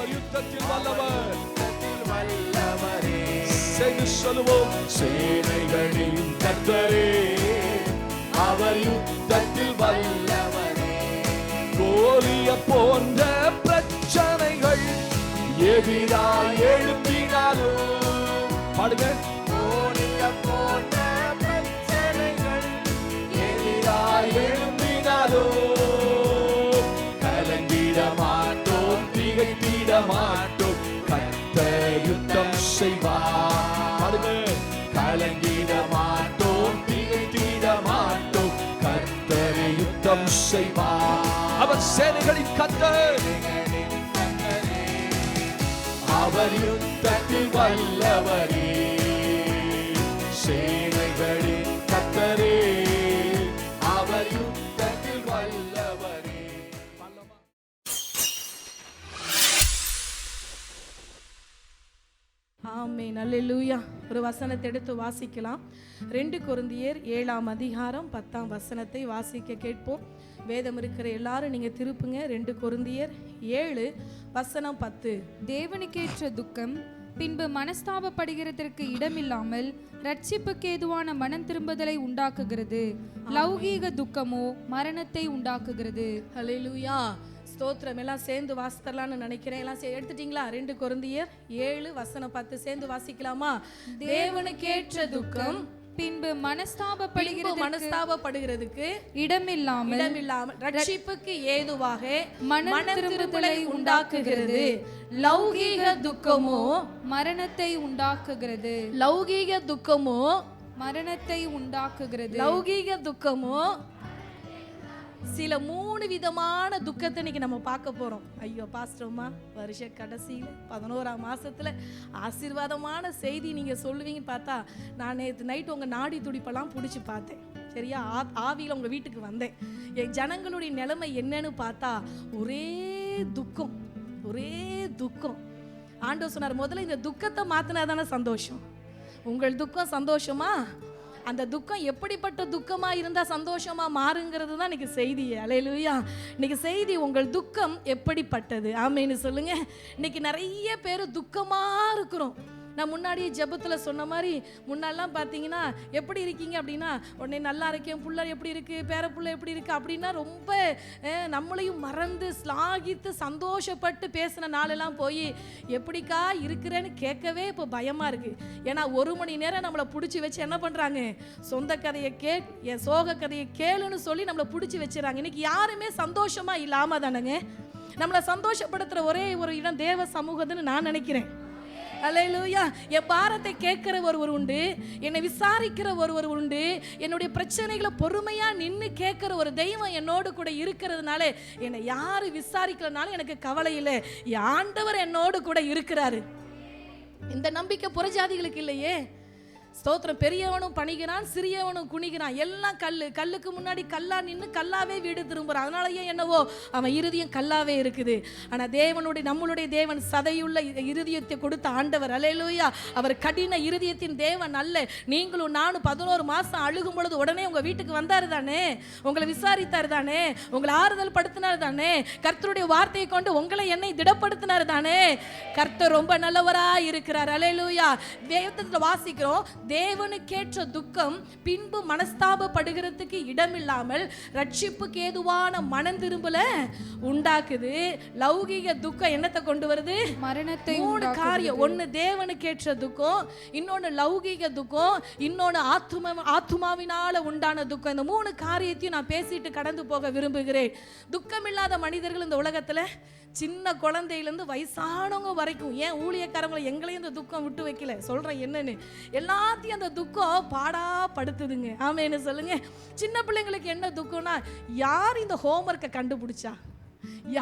அவர் யுத்தத்தில் வல்லவர், செய்து சொல்லுவோம். சேனைகளின் கர்த்தரே, அவர் யுத்தத்தில் வல்லவரே. கோலியத் போன்ற பிரச்சனைகள் எதிராய் எழும்பினாலும், பாடுங்க. கோலியத் போன்ற பிரச்சனைகள் எதிராய் எழும்பினாலும் கலங்கிட மாட்டோம், திகைத்திட மாட்டோம், கர்த்தர் யுத்தம் செய்வார். பாடுங்க. கலங்கிட மாட்டோம், திகைத்திட மாட்டோம், கர்த்தர் யுத்தம் செய்வார். அவர் சேனைகளின் கர்த்தர், அவர் யுத்தத்தில் வல்லவரே. சேனைகளின் கர்த்தரே, அவர் யுத்தத்தில் வல்லவரே. ஆமென், அல்லேலூயா. ஒரு வசனத்தை எடுத்து வாசிக்கலாம். 2 கொரிந்தியர் 7ஆம் அதிகாரம் 10ஆம் வசனத்தை வாசிக்க கேட்போம். வேதம் இருக்கிற எல்லாரும் நீங்க திருப்புங்க. 2 கொரிந்தியர் 7 வசனம் 10. தேவனுக்கேற்ற துக்கம் பின்பு மனஸ்தாபப்படுகிறதற்கு இடமில்லாமல் ரட்சிப்புக்கு ஏதுவான மனம் திரும்புதலை உண்டாக்குகிறது. லௌகீக துக்கமோ மரணத்தை உண்டாக்குகிறது. அல்லேலூயா, ஸ்தோத்திரம். எல்லாம் சேர்ந்து வாசித்தரலாம்னு நினைக்கிறேன். எல்லாம் எடுத்துட்டீங்களா? 2 கொரிந்தியர் 7 வசனம் 10 சேர்ந்து வாசிக்கலாமா? தேவனுக்கேற்ற துக்கம் பின்பு மனஸ்தாபப்படுகிறதுக்கு இடமில்லாமல் ரட்சிப்புக்கு ஏதுவாக மனம் திரும்புதலை உண்டாக்குகிறது. லௌகீக துக்கமோ மரணத்தை உண்டாக்குகிறது. லௌகீக துக்கமோ மரணத்தை உண்டாக்குகிறது. லௌகீக துக்கமோ சில 3 விதமான துக்கத்தை இன்னைக்கு நம்ம பார்க்க போறோம். ஐயோ பாஸ்டர்மா, வருஷ கடைசியில் 11ஆம் மாசத்துல ஆசீர்வாதமான செய்தி நீங்க சொல்லுவீங்க பார்த்தா, நான் நேற்று நைட்டு உங்க நாடி துடிப்பெல்லாம் பிடிச்சி பார்த்தேன். சரியா, ஆவியில் உங்க வீட்டுக்கு வந்தேன். என் ஜனங்களுடைய நிலைமை என்னன்னு பார்த்தா ஒரே துக்கம், ஒரே துக்கம். ஆண்டவர் சொன்னார், முதல்ல இந்த துக்கத்தை மாத்தினாதானே சந்தோஷம். உங்கள் துக்கம் சந்தோஷமா? அந்த துக்கம் எப்படிப்பட்ட துக்கமா இருந்தா சந்தோஷமா மாறுங்கிறது தான் இன்னைக்கு செய்தி. அல்லேலூயா. இன்னைக்கு செய்தி, உங்கள் துக்கம் எப்படிப்பட்டது. ஆமென்னு சொல்லுங்க. இன்னைக்கு நிறைய பேர் துக்கமா இருக்கிறோம். நான் முன்னாடியே ஜெபத்தில் சொன்ன மாதிரி, முன்னாடிலாம் பார்த்தீங்கன்னா எப்படி இருக்கீங்க அப்படின்னா, உடனே நல்லா இருக்கேன், புள்ள எப்படி இருக்குது, பேர புள்ள எப்படி இருக்குது அப்படின்னா ரொம்ப நம்மளையும் மறந்து ஸ்லாகித்து சந்தோஷப்பட்டு பேசின நாளெல்லாம் போய் எப்படிக்கா இருக்கிறேன்னு கேட்கவே இப்போ பயமாக இருக்குது. ஏன்னா 1 மணி நேரம் நம்மளை பிடிச்சி வச்சு என்ன பண்ணுறாங்க, சொந்த கதையை என் சோக கதையை கேளுன்னு சொல்லி நம்மளை பிடிச்சி வச்சுறாங்க. இன்னைக்கு யாருமே சந்தோஷமாக இல்லாமல் தானேங்க. நம்மளை சந்தோஷப்படுத்துகிற ஒரே ஒரு இடம் தேவ சமூகத்துன்னு நான் நினைக்கிறேன். அல்லேலூயா. என் பாரத்தை கேட்கிற ஒருவர் உண்டு, என்னை விசாரிக்கிற ஒருவர் உண்டு, என்னுடைய பிரச்சனைகளை பொறுமையா நின்று கேட்கிற ஒரு தெய்வம் என்னோடு கூட இருக்கிறதுனால என்னை யாரு விசாரிக்கிறதுனால எனக்கு கவலை இல்லை. என் ஆண்டவர் என்னோடு கூட இருக்கிறாரு. இந்த நம்பிக்கை புறஜாதிகளுக்கு இல்லையே. ஸ்தோத்திரம். பெரியவனும் பணிகிறான், சிறியவனும் குனிகிறான். எல்லாம் கல்லுக்கு முன்னாடி கல்லா நின்று கல்லாவே வீடு திரும்புறான். அதனாலயே என்னவோ அவன் இருதயம் கல்லாவே இருக்குது. ஆனா நம்மளுடைய தேவன் சதையுள்ள இருதயத்தை கொடுத்த ஆண்டவர். அல்லேலூயா. அவர் கடின இருதயத்தின் தேவன் அல்ல. நீங்களும் நானும் 11 மாசம் அழுகும் பொழுது உடனே உங்க வீட்டுக்கு வந்தாரு தானே, உங்களை விசாரித்தாரு தானே, உங்களை ஆறுதல் படுத்தினார் தானே, கர்த்தருடைய வார்த்தையை கொண்டு உங்களை என்னை திடப்படுத்தினார் தானே. கர்த்தர் ரொம்ப நல்லவராய் இருக்கிறார். அல்லேலூயா. வேதத்தில் வாசிக்கிறோம், தேவனுக்கேற்ற துக்கம் பின்பு மனஸ்தாபப்படுகிறதுக்கு இடமில்லாமல் ரட்சிப்புக்கு ஏதுவான மனம் திரும்பல உண்டாக்குது. லௌகீக துக்கம் என்னத்தை கொண்டு வருது? மரணத்தை. 3 காரியம். ஒன்னு தேவனுக்கேற்ற துக்கம், இன்னொன்னு லௌகீக துக்கம், இன்னொன்னு ஆத்துமாவினால உண்டான துக்கம். இந்த 3 காரியத்தையும் நான் பேசிட்டு கடந்து போக விரும்புகிறேன். துக்கம் இல்லாத மனிதர்கள் இந்த உலகத்துல சின்ன குழந்தையிலேருந்து வயசானவங்க வரைக்கும், ஏன் ஊழியக்காரங்களை எங்களையும் இந்த துக்கம் விட்டு வைக்கல. சொல்கிறேன் என்னன்னு, எல்லாத்தையும் அந்த துக்கம் பாடாப்படுத்துதுங்க. ஆமேன்னு சொல்லுங்க. சின்ன பிள்ளைங்களுக்கு என்ன துக்கம்னா, யார் இந்த ஹோம்ஒர்க்கை கண்டுபிடிச்சா,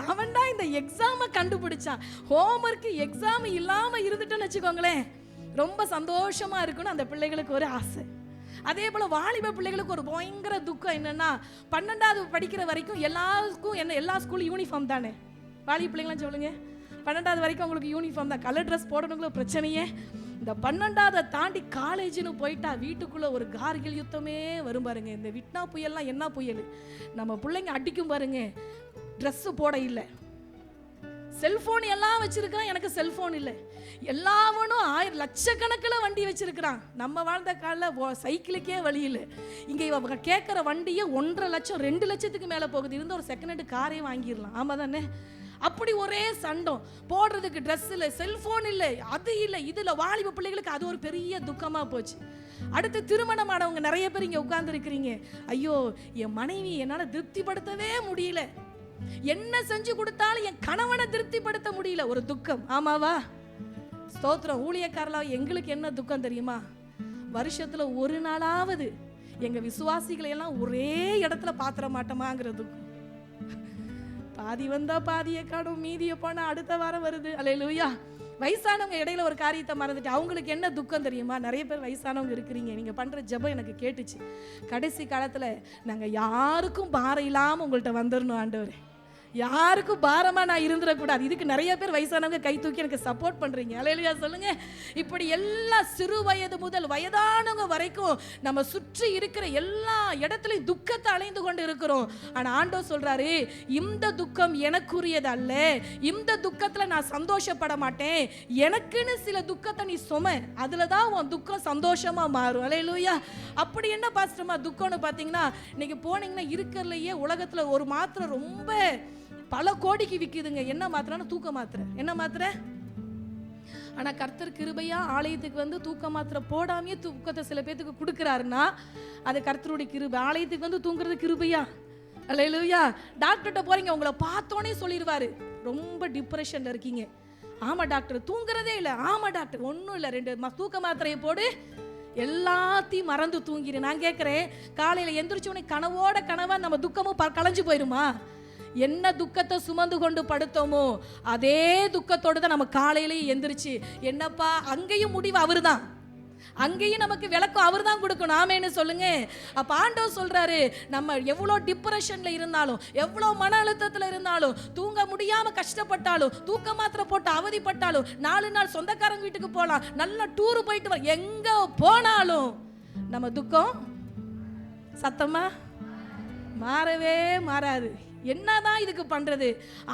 எவன்டா இந்த எக்ஸாமை கண்டுபிடிச்சான். ஹோம்ஒர்க்கு எக்ஸாம் இல்லாமல் இருந்துட்டோன்னு வச்சுக்கோங்களேன், ரொம்ப சந்தோஷமாக இருக்குன்னு அந்த பிள்ளைகளுக்கு ஒரு ஆசை. அதே போல் வாலிப பிள்ளைகளுக்கு ஒரு பயங்கர துக்கம் என்னன்னா, 12வது படிக்கிற வரைக்கும் எல்லா ஸ்கூலும் யூனிஃபார்ம் தானே. வாலிப பிள்ளைங்களாம் சொல்லுங்க, 12வது வரைக்கும் உங்களுக்கு யூனிஃபார்ம் தான், கலர் ட்ரெஸ் போடணுங்களோ பிரச்சனையே. இந்த 12வது தாண்டி காலேஜ்னு போயிட்டா வீட்டுக்குள்ளே ஒரு கார்கில் யுத்தமே வரும் பாருங்க. இந்த விட்னா புயல்லாம் என்ன புயல், நம்ம பிள்ளைங்க அடிக்கும் பாருங்க. ட்ரெஸ்ஸு போட இல்லை, செல்போன் எல்லாம் வச்சிருக்கான், எனக்கு செல்போன் இல்லை. எல்லாவனும் லட்சக்கணக்கில் வண்டி வச்சிருக்கிறான். நம்ம வாழ்ந்த காலில் சைக்கிளுக்கே வழி இல்லை. இங்கே இவங்க கேட்குற வண்டியை 1.5 லட்சம் 2 லட்சத்துக்கு மேலே போகுது. இருந்த ஒரு செகண்ட் ஹேண்ட் காரே வாங்கிடலாம். ஆமாம் தானே? அப்படி ஒரே சண்டம். போடுறதுக்கு ட்ரெஸ் இல்லை, செல்போன் இல்லை, அது இல்லை, இதில் வாலிப பிள்ளைகளுக்கு அது ஒரு பெரிய துக்கமாக போச்சு. அடுத்து திருமணமானவங்க நிறைய பேர் இங்கே உட்கார்ந்துருக்கிறீங்க. ஐயோ, என் மனைவி என்னால் திருப்திப்படுத்தவே முடியல, என்ன செஞ்சு கொடுத்தாலும் என் கணவனை திருப்திப்படுத்த முடியல. ஒரு துக்கம். ஆமாவா? ஸ்தோத்திரம். ஊழியக்காரலா, எங்களுக்கு என்ன துக்கம் தெரியுமா? வருஷத்துல ஒரு நாளாவது எங்க விசுவாசிகளை எல்லாம் ஒரே இடத்துல பாத்திர மாட்டோமாங்கிற துக்கம். பாதி வந்தா பாதியை காணும், மீதியை போனா அடுத்த வாரம் வருது. அல்லேலூயா. வயசானவங்க இடையில ஒரு காரியத்தை மறந்துட்டு அவங்களுக்கு என்ன துக்கம் தெரியுமா? நிறைய பேர் வயசானவங்க இருக்கிறீங்க, நீங்க பண்ற ஜெபம் எனக்கு கேட்டுச்சு. கடைசி காலத்துல நாங்க யாருக்கும் பாரம் இல்லாம உங்கள்கிட்ட வந்துடணும் ஆண்டவரே, யாருக்கும் பாரமா நான் இருந்துடக்கூடாது. இதுக்கு நிறைய பேர் வயசானவங்க கை தூக்கி எனக்கு சப்போர்ட் பண்றீங்க. அல்லேலூயா சொல்லுங்க. இப்படி எல்லா சிறு வயது முதல் வயதானவங்க வரைக்கும் நம்ம சுற்றி இருக்கிற எல்லா இடத்துலையும் துக்கத்தை அலைந்து கொண்டு இருக்கிறோம். ஆனா ஆண்டவர் சொல்றாரு, இந்த துக்கம் எனக்குரியது அல்ல, இந்த துக்கத்துல நான் சந்தோஷப்பட மாட்டேன், எனக்குன்னு சில துக்கத்தை நீ சும, அதுலதான் உன் துக்கம் சந்தோஷமா மாறும். அல்லேலூயா. அப்படி என்ன பாஸ்டர்மா துக்கம்னு பாத்தீங்கன்னா, இன்னைக்கு போனீங்கன்னா இருக்கிறதுலயே உலகத்துல ஒரு மாத்திரை ரொம்ப பல கோடிக்கு விற்குதுங்க. என்ன மாத்திரைன்னா தூக்க மாத்திரை. என்ன மாத்திரை? ஆனா கர்த்தர் கிருபையா ஆலயத்துக்கு வந்து தூக்க மாத்திரை போடாமையே தூக்கத்தை சில பேத்துக்கு கொடுக்குறாருன்னா அது கர்த்தருடைய கிருபை. ஆலயத்துக்கு வந்து தூங்குறது கிருபையா? அல்லேலூயா. டாக்டர்கிட்ட போறீங்க, உங்களை பார்த்தோன்னே சொல்லிடுவாரு, ரொம்ப டிப்ரெஷன்ல இருக்கீங்க. ஆமா டாக்டர், தூங்குறதே இல்லை. ஆமா டாக்டர், ஒன்றும் இல்லை, 2 தூக்க மாத்திரையை போடு, எல்லாத்தையும் மறந்து தூங்கிடு. நான் கேட்குறேன், காலையில் எந்திரிச்சோடனே கனவோட கனவா நம்ம துக்கமும் களைஞ்சு போயிடுமா? என்ன துக்கத்தை சுமந்து கொண்டு படுத்தோமோ அதே துக்கத்தோடு தான் நம்ம காலையிலேயே எந்திரிச்சு, என்னப்பா, அங்கேயும் முடிவு அவரு தான், அங்கேயும் நமக்கு விளக்கம் அவர் தான் கொடுக்கணும். ஆமேன்னு சொல்லுங்க. அப்ப ஆண்டவர் சொல்றாரு, நம்ம எவ்வளோ டிப்ரெஷன்ல இருந்தாலும், எவ்வளோ மன அழுத்தத்தில் இருந்தாலும், தூங்க முடியாம கஷ்டப்பட்டாலும், தூக்க மாத்திரை போட்டு அவதிப்பட்டாலும், 4 நாள் சொந்தக்காரங்க வீட்டுக்கு போகலாம், நல்ல டூர் போயிட்டு வர, எங்க போனாலும் நம்ம துக்கம் சத்தமா மாறவே மாறாது. என்னதான் இதுக்கு பண்றது?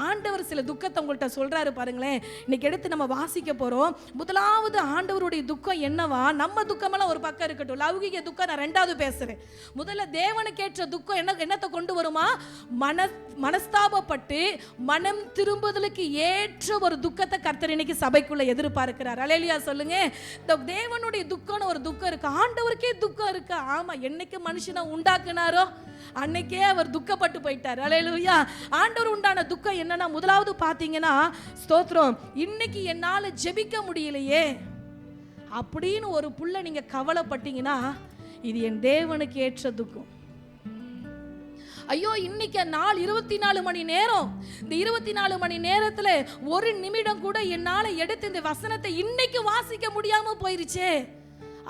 ஆண்டவர் சில துக்கத்தை உங்கள்கிட்ட சொல்றாரு பாருங்களேன். இன்னைக்கு எடுத்து நம்ம வாசிக்க போறோம். முதலாவது ஆண்டவருடைய துக்கம் என்னவா? நம்ம துக்கமெல்லாம் ஒரு பக்கம் இருக்கட்டும், லௌகிக துக்கம் நான் 2வது பேசுறேன். முதல்ல தேவனுக்கு ஏற்ற துக்கம் என்னத்தை கொண்டு வருமா? மனஸ்தாபப்பட்டு மனம் திரும்புதலுக்கு ஏற்ற ஒரு துக்கத்தை கர்த்தர் இன்னைக்கு சபைக்குள்ள எதிர்பார்க்கிறார். அல்லேலூயா சொல்லுங்க. இந்த தேவனுடைய துக்கம்னு ஒரு துக்கம் இருக்கு, ஆண்டவருக்கே துக்கம் இருக்கு. ஆமா, என்னைக்கு மனுஷனை உண்டாக்குனாரோ அன்னைக்கே அவர் துக்கப்பட்டு போயிட்டார். அல்லேலூயா. ஆண்டவர் உண்டான துக்கம் என்னன்னா, முதலாவது பாத்தீங்கன்னா, ஸ்தோத்திரம், இன்னைக்கு என்னால ஜெபிக்க முடியலையே அப்படின்னு ஒரு புள்ள நீங்க கவலைப்பட்டீங்கன்னா இது என் தேவனுக்கு ஏற்ற துக்கம். ஐயோ, இன்னைக்கு நாள் 24 மணி நேரம், இந்த 24 மணி நேரத்துல ஒரு நிமிடம் கூட என்னால எடுத்து இந்த வசனத்தை இன்னைக்கு வாசிக்க முடியாம போயிருச்சே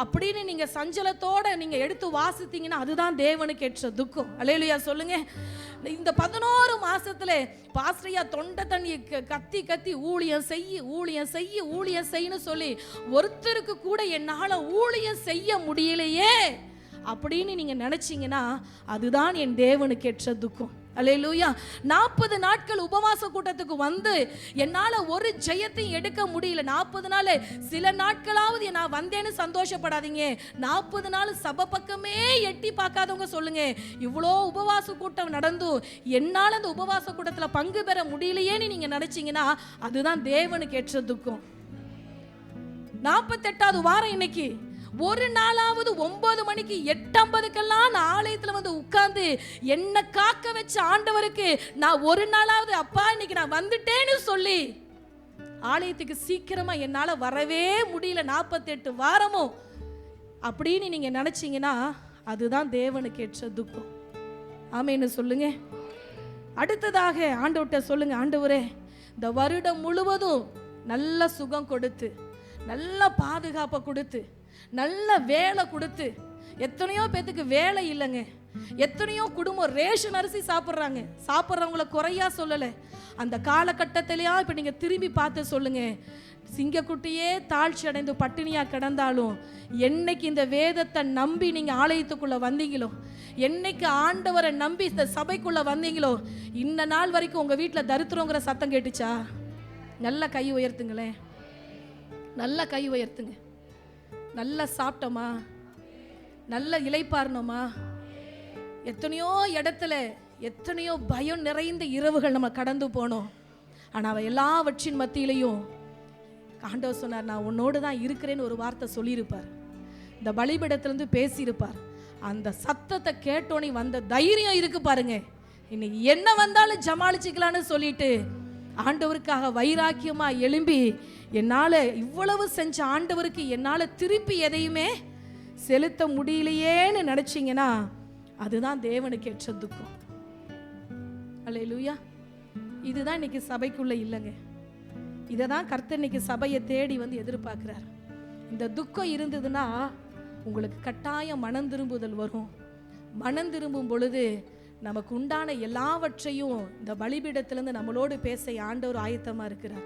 அப்படின்னு நீங்க சஞ்சலத்தோட நீங்க எடுத்து வாசித்தீங்கன்னா அதுதான் தேவனுக்கு ஏற்ற துக்கம். அல்லேலூயா சொல்லுங்க. இந்த 11 மாசத்துல பாஸ்டரையா தொண்டை தண்ணி கத்தி கத்தி ஊழியம் செய்யன்னு சொல்லி ஒருத்தருக்கு கூட என்னால ஊழியம் செய்ய முடியலையே அப்படின்னு நீங்க நினைச்சீங்கன்னா அதுதான் என் தேவனுக்கு ஏற்ற துக்கம். அல்லேலூயா. 40 நாட்கள் உபவாச கூட்டத்துக்கு வந்து என்னால ஒரு ஜெயத்தையும் எடுக்க முடியல. 40 நாள், சில நாட்களாவது நான் வந்தேன்னு சந்தோஷப்படாதீங்க. 40 நாள் சபை பக்கமே எட்டி பார்க்காதவங்க சொல்லுங்க, இவ்வளோ உபவாச கூட்டம் நடந்தும் என்னால அந்த உபவாச கூட்டத்துல பங்கு பெற முடியலையேன்னு நீங்க நினைச்சீங்கன்னா அதுதான் தேவனுக்கு ஏற்ற துக்கம். 48வது வாரம் இன்னைக்கு ஒரு நாளாவது 9 மணிக்கு 8:50க்கெல்லாம் நான் ஆலயத்தில் வந்து உட்கார்ந்து என்ன காக்க வச்ச ஆண்டவருக்கு நான் ஒரு நாளாவது அப்பா இன்னைக்கு நான் வந்துட்டேன்னு சொல்லி ஆலயத்துக்கு சீக்கிரமா என்னால வரவே முடியல 48 வாரமும் அப்படின்னு நீங்க நினைச்சீங்கன்னா அதுதான் தேவனுக்கு ஏற்ற துக்கம். ஆமேன்னு சொல்லுங்க. அடுத்ததாக ஆண்டவர்கிட்ட சொல்லுங்க, ஆண்டவரே இந்த வருடம் முழுவதும் நல்ல சுகம் கொடுத்து, நல்ல பாதுகாப்பை கொடுத்து, நல்ல வேலை கொடுத்து, எத்தனையோ பேத்துக்கு வேலை இல்லைங்க, எத்தனையோ குடும்பம் ரேஷன் அரிசி சாப்பிட்றவங்கள குறையா சொல்லலை. அந்த காலகட்டத்திலையா இப்போ நீங்கள் திரும்பி பார்த்து சொல்லுங்க, சிங்கக்குட்டியே தாழ்ச்சி அடைந்து பட்டினியாக கிடந்தாலும் என்னைக்கு இந்த வேதத்தை நம்பி நீங்கள் ஆலயத்துக்குள்ளே வந்தீங்களோ, என்னைக்கு ஆண்டவரை நம்பி இந்த சபைக்குள்ளே வந்தீங்களோ, இந்த நாள் வரைக்கும் உங்கள் வீட்டில் தரித்திரங்கிற சத்தம் கேட்டுச்சா? நல்ல கை உயர்த்துங்களேன், நல்ல கை உயர்த்துங்க. நல்லா சாப்பிட்டோமா, நல்ல இளைப்பாறணுமா? எத்தனையோ இடத்துல எத்தனையோ பயம் நிறைந்த இரவுகள் நம்ம கடந்து போனோம். ஆனால் அவ எல்லாவற்றின் மத்தியிலையும் ஆண்டவர் சொன்னார், நான் உன்னோடு தான் இருக்கிறேன்னு ஒரு வார்த்தை சொல்லியிருப்பார். இந்த பலிபீடத்திலிருந்து பேசியிருப்பார். அந்த சத்தத்தை கேட்டோன்னே வந்த தைரியம் இருக்கு பாருங்க. இன்னைக்கு என்ன வந்தாலும் ஜமாளிச்சுக்கலான்னு சொல்லிட்டு ஆண்டவருக்காக வைராக்கியமா எழும்பி, என்னால் இவ்வளவு செஞ்ச ஆண்டவருக்கு என்னால் திருப்பி எதையுமே செலுத்த முடியலையேன்னு நினைச்சிங்கன்னா அதுதான் தேவனுக்கு ஏற்ற துக்கம். அல்லேலூயா. இதுதான் இன்னைக்கு சபைக்குள்ள இல்லைங்க. இதை தான் கர்த்தர் இன்னைக்கு சபையை தேடி வந்து எதிர்பார்க்கிறார். இந்த துக்கம் இருந்ததுன்னா உங்களுக்கு கட்டாயம் மனம் திரும்புதல் வரும். மனம் திரும்பும் பொழுது நமக்கு உண்டான எல்லாவற்றையும் இந்த பலிபீடத்திலேருந்து நம்மளோடு பேச ஆண்டவர் ஆயத்தமாக இருக்கிறார்.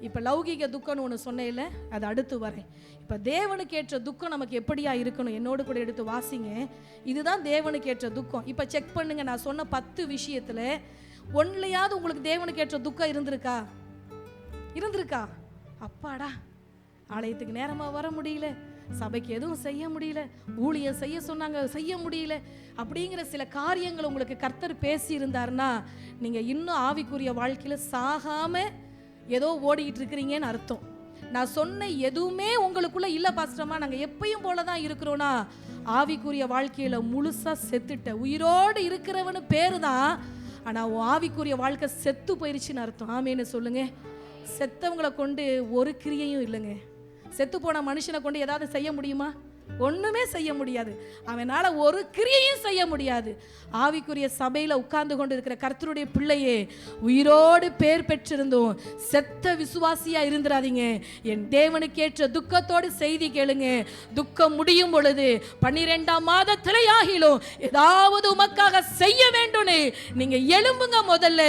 இப்போ லௌகிக துக்கம்னு ஒன்று சொன்னேன்ல, அது அடுத்து வரேன். இப்போ தேவனுக்கு ஏற்ற துக்கம் நமக்கு எப்படியா இருக்கணும், என்னோடு கூட எடுத்து வாசிங்க. இதுதான் தேவனுக்கு ஏற்ற துக்கம். இப்போ செக் பண்ணுங்க, நான் சொன்ன 10 விஷயத்தில் ஒன்லையாவது உங்களுக்கு தேவனுக்கு ஏற்ற துக்கம் இருந்திருக்கா? இருந்திருக்கா? அப்பாடா, ஆலயத்துக்கு நேரமாக வர முடியல, சபைக்கு எதுவும் செய்ய முடியல, ஊழியம் செய்ய சொன்னாங்க செய்ய முடியல, அப்படிங்கிற சில காரியங்கள் உங்களுக்கு கர்த்தர் பேசி இருந்தாருன்னா நீங்கள் இன்னும் ஆவிக்குரிய வாழ்க்கையில் சாகாமல் ஏதோ ஓடிக்கிட்டு இருக்கிறீங்கன்னு அர்த்தம். நான் சொன்ன எதுவுமே உங்களுக்குள்ள இல்லை பாஸ்டர்மா, நாங்கள் எப்பயும் போல தான் இருக்கிறோன்னா ஆவிக்குரிய வாழ்க்கையில் முழுசாக செத்துட்ட. உயிரோடு இருக்கிறவனு பேரு தான், ஆனால் உன் ஆவிக்குரிய வாழ்க்கை செத்து போயிடுச்சுன்னு அர்த்தம். ஆமேன்னு சொல்லுங்க. செத்தவங்களை கொண்டு ஒரு கிரியையும் இல்லைங்க. செத்து போன மனுஷனை கொண்டு ஏதாவது செய்ய முடியுமா? ஒண்ணுமே செய்ய முடியாது. அவனால ஒரு கிரியையும் செய்ய முடியாது. ஆவிக்குரிய சபையில உட்கார்ந்து கொண்டு இருக்கிற கர்த்தருடைய பிள்ளையே, உயிரோடு பேர் பெற்றிருந்தோம் செத்த விசுவாசியா இருந்துராதீங்க. என் தேவனுக்கு ஏற்ற துக்கத்தோடு செய்தி கேளுங்க. துக்கம் முடியும் பொழுது 12ஆம் மாதத்திலே ஆகிலும் ஏதாவது உமக்காக செய்ய வேண்டும்னு நீங்க எழும்புங்க. முதல்ல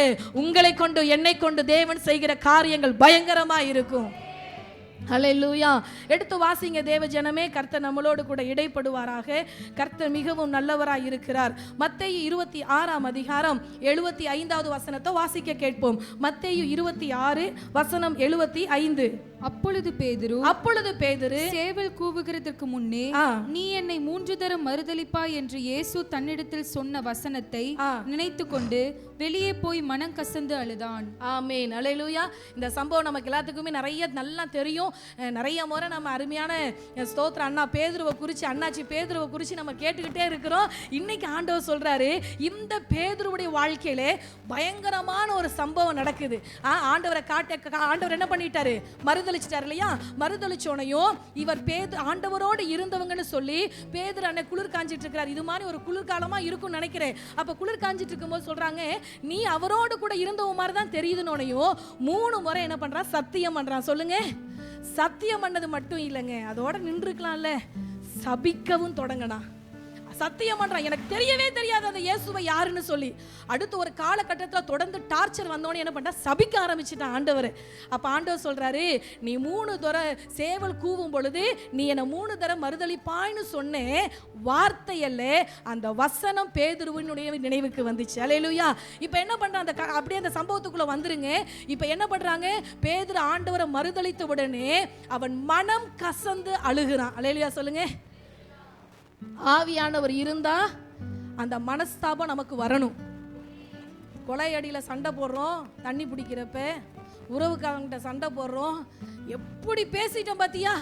உங்களை கொண்டு என்னை கொண்டு தேவன் செய்கிற காரியங்கள் பயங்கரமா இருக்கும். ஹல்லேலூயா. எடுத்து வாசிங்க தேவ ஜனமே. கர்த்தர் நம்மளோடு கூட இடைப்படுவாராக. கர்த்தர் மிகவும் நல்லவராய் இருக்கிறார். மத்தேயு 26ஆம் அதிகாரம் 75வது வசனத்தை வாசிக்க கேட்போம். மத்தேயு 26 வசனம் 75. அப்பொழுது பேதுரு சேவல் கூவுகிறதற்கு முன்னே நீ என்னை 3 தரம் மறுதலிப்பாய் என்று இயேசு தன்னிடத்தில் சொன்ன வசனத்தை நினைத்து கொண்டு வெளியே போய் மனம் கசந்து அழுதான். ஆமென். அல்லேலூயா. இந்த சம்பவம் நமக்கு எல்லாத்துக்குமே நிறைய நல்லா தெரியும். நிறைய முறை நம்ம அருமையான ஸ்தோத்திர அண்ணா பேதுருவை குறித்து, அண்ணாச்சி பேதுருவை குறித்து நம்ம கேட்டுக்கிட்டே இருக்கிறோம். இன்னைக்கு ஆண்டவர் சொல்றாரு, இந்த பேதுருவுடைய வாழ்க்கையிலே பயங்கரமான ஒரு சம்பவம் நடக்குது. ஆண்டவர் என்ன பண்ணிட்டாரு? மறுதலிச்சிட்டாரு இல்லையா? மறுதலிச்சோனையும் இவர் ஆண்டவரோடு இருந்தவங்கன்னு சொல்லி பேதுரு அண்ணன் குளிர் காஞ்சிட்டு இருக்கிறார். இது மாதிரி ஒரு குளிர்காலமா இருக்கும்னு நினைக்கிறேன். அப்ப குளிர் காஞ்சிட்டு இருக்கும்போது சொல்றாங்க, நீ அவரோடு கூட இருந்தவ மாதிரி தான் தெரியுதுனோனையும் 3 முறை என்ன பண்றான்? சத்தியம் பண்றான். சொல்லுங்க. சத்தியம் பண்ணது மட்டும் இல்லைங்க, அதோட நின்றுக்கலாம்ல, சபிக்கவும் தொடங்கினா. சத்தியம் பண்றான், எனக்கு தெரியவே தெரியாது அந்த இயேசுவை யாருன்னு சொல்லி. அடுத்து ஒரு காலகட்டத்தில் தொடர்ந்து டார்ச்சர் வந்தோன்னு என்ன பண்ணா? சபிக்க ஆரம்பிச்சுட்டான் ஆண்டவர். அப்ப ஆண்டவர் சொல்றாரு, நீ 3 தடவை சேவல் கூவும் பொழுது நீ என்ன 3 தடவை மறுதலிப்பாய்னு சொன்னேன். வார்த்தையல்ல, அந்த வசனம் பேதுருவினுடைய நினைவுக்கு வந்துச்சு. அல்லேலூயா. இப்ப என்ன பண்றான்? அப்படியே அந்த சம்பவத்துக்குள்ள வந்துருங்க. இப்ப என்ன பண்றாங்க? பேதுரு ஆண்டவரை மறுதலித்த உடனே அவன் மனம் கசந்து அழுகிறான். அல்லேலூயா சொல்லுங்க. ஆவியானவர் இருந்தா அந்த மனஸ்தாபம் நமக்கு வரணும். கொலை அடியில் சண்டை போடுறோம், தண்ணி பிடிக்கிறப்ப உறவுக்காரங்கிட்ட சண்டை போடுறோம், எப்படி பேசிட்டோம் பாத்தியா,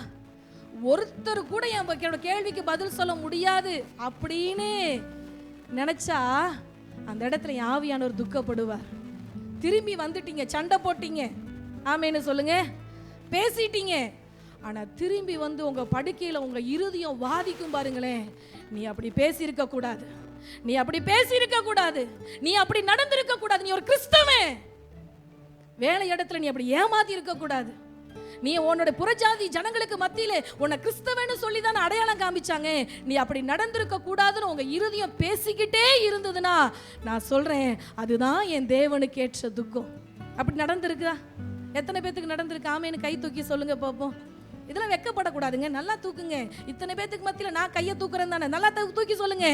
ஒருத்தர் கூட என்னோட கேள்விக்கு பதில் சொல்ல முடியாது அப்படின்னு நினைச்சா அந்த இடத்துல ஆவியானவர் துக்கப்படுவார். திரும்பி வந்துட்டீங்க, சண்டை போட்டீங்க, ஆமேன்னு சொல்லுங்க, பேசிட்டீங்க, ஆனா திரும்பி வந்து உங்க படுக்கையில உங்க இருதயம் வாதிக்கும் பாருங்களேன். நீ அப்படி பேசியிருக்க கூடாது, நீ அப்படி பேசியிருக்க கூடாது, நீ அப்படி நடந்திருக்க கூடாது, நீ ஒரு கிறிஸ்தவன், வேலை இடத்துல நீ அப்படி ஏமாத்தி இருக்க கூடாது, நீ உன்னோட புறஜாதி ஜனங்களுக்கு மத்தியில உன்னை கிறிஸ்தவன்னு சொல்லி தானே அடையாளம் காமிச்சாங்க, நீ அப்படி நடந்திருக்க கூடாதுன்னு உங்க இருதயம் பேசிக்கிட்டே இருந்ததுன்னா நான் சொல்றேன், அதுதான் என் தேவனுக்கு ஏற்ற துக்கம். அப்படி நடந்திருக்கா? எத்தனை பேத்துக்கு நடந்திருக்கு? ஆமேன்னு கை தூக்கி சொல்லுங்க பார்ப்போம். இதெல்லாம் வெக்கப்படக்கூடாதுங்க, நல்லா தூக்குங்க. இத்தனை பேத்துக்கு மத்தியில் நான் கையை தூக்குறேன் தானே, நல்லா தூக்கி சொல்லுங்க.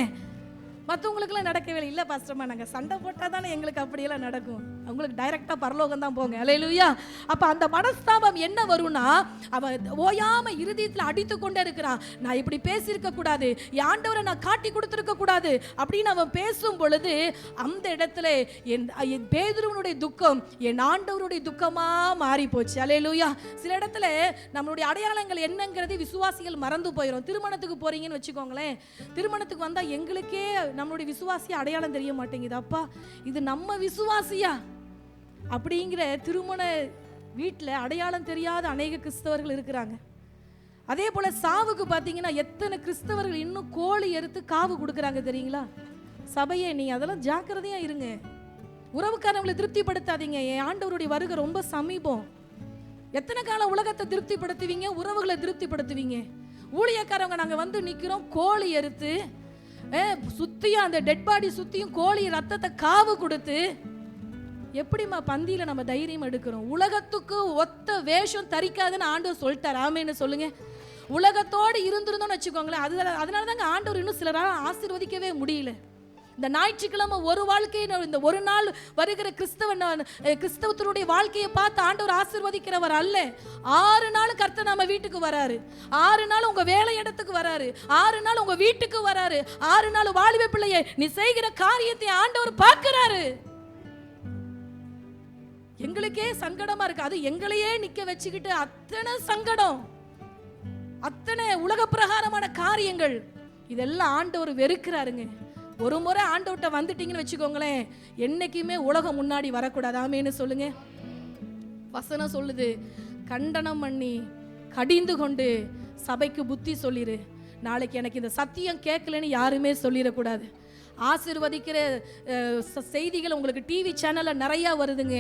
மற்றவங்களுக்குலாம் நடக்கவே இல்லை பாஸ்டர்மா, நாங்கள் சண்டை போட்டால் தானே எங்களுக்கு அப்படியெல்லாம் நடக்கும். உங்களுக்கு டைரக்டா பரலோகம் தான் போங்க. அல்லேலூயா. அப்ப அந்த மனஸ்தாபம் என்ன வரும்னா, அவன் ஓயாம இருதயத்தில் அடித்து கொண்டே இருக்கிறான். நான் இப்படி பேசியிருக்க கூடாது, என் ஆண்டவரை நான் காட்டி கொடுத்திருக்க கூடாது அப்படின்னு அவன் பேசும் பொழுது அந்த இடத்துல என் பேதுருவனுடைய துக்கம் என் ஆண்டவருடைய துக்கமா மாறி போச்சு. அல்லேலூயா. சில இடத்துல நம்மளுடைய அடையாளங்கள் என்னங்கிறது விசுவாசிகள் மறந்து போயிடும். திருமணத்துக்கு போறீங்கன்னு வச்சுக்கோங்களேன், திருமணத்துக்கு வந்தா எங்களுக்கே நம்மளுடைய விசுவாசி அடையாளம் தெரிய மாட்டேங்குது. அப்பா இது நம்ம விசுவாசியா அப்படிங்கிற திருமண வீட்டில் அடையாளம் தெரியாத அநேக கிறிஸ்தவர்கள் இருக்கிறாங்க. அதே போல சாவுக்கு பார்த்தீங்கன்னா எத்தனை கிறிஸ்தவர்கள் இன்னும் கோழி எடுத்து காவு கொடுக்குறாங்க தெரியுங்களா? சபையே நீங்க அதெல்லாம் ஜாக்கிரதையா இருங்க. உறவுக்காரங்களை திருப்திப்படுத்தாதீங்க. என் ஆண்டவருடைய வருகை ரொம்ப சமீபம். எத்தனை காலம் உலகத்தை திருப்திப்படுத்துவீங்க, உறவுகளை திருப்திப்படுத்துவீங்க? ஊழியக்காரவங்க நாங்க வந்து நிக்கிறோம், கோழி எடுத்து சுத்தியும் அந்த டெட் பாடி சுத்தியும் கோழி ரத்தத்தை காவு கொடுத்து எப்படிமா பந்தியில நம்ம தைரியம் எடுக்கிறோம்? உலகத்துக்கு ஒத்த வேஷம் தரிக்காதுன்னு ஆண்டவர் சொல்லிட்டார். ஆமேன்னு சொல்லுங்க. உலகத்தோடு இருந்திருந்தோம்னு வச்சுக்கோங்களேன். அதனால தாங்க ஆண்டவர் இன்னும் சிலரால் ஆசீர்வதிக்கவே முடியல. இந்த ஞாயிற்றுக்கிழமை ஒரு வாழ்க்கையை, இந்த ஒரு நாள் வருகிற கிறிஸ்தவத்தினுடைய வாழ்க்கையை பார்த்து ஆண்டவர் ஆசீர்வதிக்கிறவர் அல்ல. 6 நாள் கர்த்தர் நம்ம வீட்டுக்கு வராரு. 6 நாள் உங்க வேலை இடத்துக்கு வராரு. 6 நாள் உங்க வீட்டுக்கு வராரு. 6 நாள் வாலிப பிள்ளையை நீ செய்கிற காரியத்தை ஆண்டவர் பார்க்கிறாரு. எங்களுக்கே சங்கடமா இருக்கு. அது எங்களையே நிக்க வச்சுக்கிட்டு அத்தனை சங்கடம், அத்தனை உலக பிரகாரமான காரியங்கள், இதெல்லாம் ஆண்டவர் வெறுக்கிறாருங்க. ஒரு முறை ஆண்டவர்கிட்ட வந்துட்டீங்கன்னு வச்சுக்கோங்களேன், என்னைக்குமே உலகம் முன்னாடி வரக்கூடாது. ஆமேன்னு சொல்லுங்க. வசனம் சொல்லுது, கண்டனம் பண்ணி கடிந்து கொண்டு சபைக்கு புத்தி சொல்லிரு. நாளைக்கு எனக்கு இந்த சத்தியம் கேட்கலன்னு யாருமே சொல்லிடக்கூடாது. ஆசீர்வதிக்கிற செய்திகள் உங்களுக்கு டிவி சேனல்ல நிறைய வருதுங்க.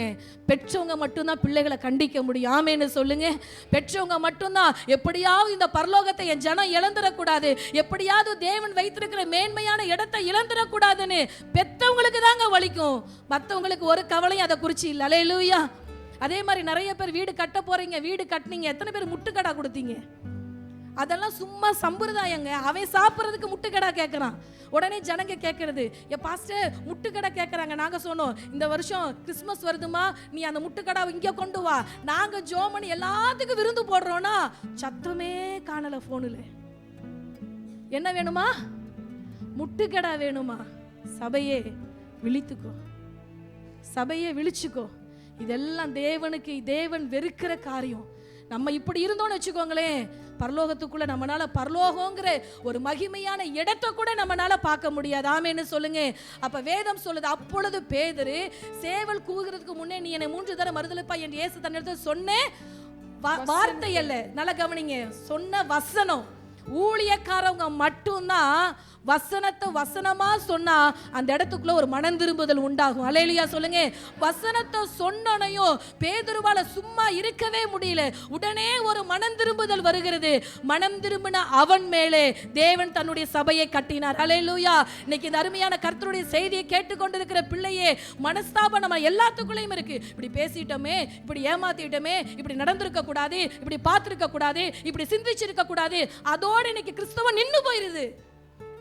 பெற்றவங்க மட்டும்தான் பிள்ளைகளை கண்டிக்க முடியும். ஆமேன்னு சொல்லுங்க. பெற்றவங்க மட்டும்தான் எப்படியாவது இந்த பரலோகத்தை என் ஜனம் இழந்துடக்கூடாது, எப்படியாவது தேவன் வைத்திருக்கிற மேன்மையான இடத்தை இழந்துடக்கூடாதுன்னு பெற்றவங்களுக்கு தாங்க வலிக்கும். மற்றவங்களுக்கு ஒரு கவலையும் அதை குறிச்சு இல்லை. அல்லேலூயா. அதே மாதிரி நிறைய பேர் வீடு கட்ட போறீங்க, வீடு கட்டினீங்க, எத்தனை பேர் முட்டுக்கடா கொடுத்தீங்க? அதெல்லாம் சும்மா சம்பிரதாயங்க. அவன் சாப்பிட்றதுக்கு முட்டுக்கடா கேட்குறான். உடனே ஜனங்க கேட்கறது, பாஸ்டர் முட்டுக்கடை கேட்குறாங்க. நாங்கள் சொன்னோம், இந்த வருஷம் கிறிஸ்மஸ் வருதுமா, நீ அந்த முட்டுக்கடை இங்கே கொண்டு வா, நாங்கள் ஜோமனி எல்லாத்துக்கும் விருந்து போடுறோன்னா சத்தமே காணலை. ஃபோனில் என்ன வேணுமா? முட்டுக்கடை வேணுமா? சபையே விழித்துக்கோ, சபையே விழிச்சுக்கோ. இதெல்லாம் தேவனுக்கு, தேவன் வெறுக்கிற காரியம். நம்ம இப்படி இருந்தோம்னு வச்சுக்கோங்களேன், பரலோகத்துக்குள்ள நம்மளால பரலோகங்கிற ஒரு மகிமையான இடத்தை கூட நம்மளால பார்க்க முடியாது. ஆமேன்னு சொல்லுங்க. அப்ப வேதம் சொல்லுது, அப்பொழுது பேதுரு சேவல் கூவுகிறதுக்கு முன்னே நீ என்னை 3 தடவை மறுதலிப்பா என்று இயேசு தன்னிடத்தில் சொன்ன வார்த்தை அல்ல, நல்லா கவனிங்க, சொன்ன வசனம். ஊழியக்காரவங்க மட்டும்தான் வசனத்தை வசனமா சொன்னா அந்த இடத்துக்குள்ள ஒரு மனம் திரும்புதல் உண்டாகும். அல்லேலூயா சொல்லுங்க. வசனத்தை சொன்னனையும் பேதுருவால சும்மா இருக்கவே முடியல. உடனே ஒரு மனம் திரும்புதல் வருகிறது. மனம் திரும்பின அவன் மேலே தேவன் தன்னுடைய சபையை கட்டினார். அல்லேலூயா. இன்னைக்கு இந்த அருமையான கர்த்தருடைய செய்தியை கேட்டுக்கொண்டிருக்கிற பிள்ளையே, மனஸ்தாபம் நம்ம எல்லாத்துக்குள்ளேயும் இருக்கு. இப்படி பேசிட்டோமே, இப்படி ஏமாத்திட்டோமே, இப்படி நடந்திருக்க கூடாது, இப்படி பார்த்திருக்க கூடாது, இப்படி சிந்திச்சிருக்க கூடாது, அதோட இன்னைக்கு கிறிஸ்தவம் நின்னு போயிருது.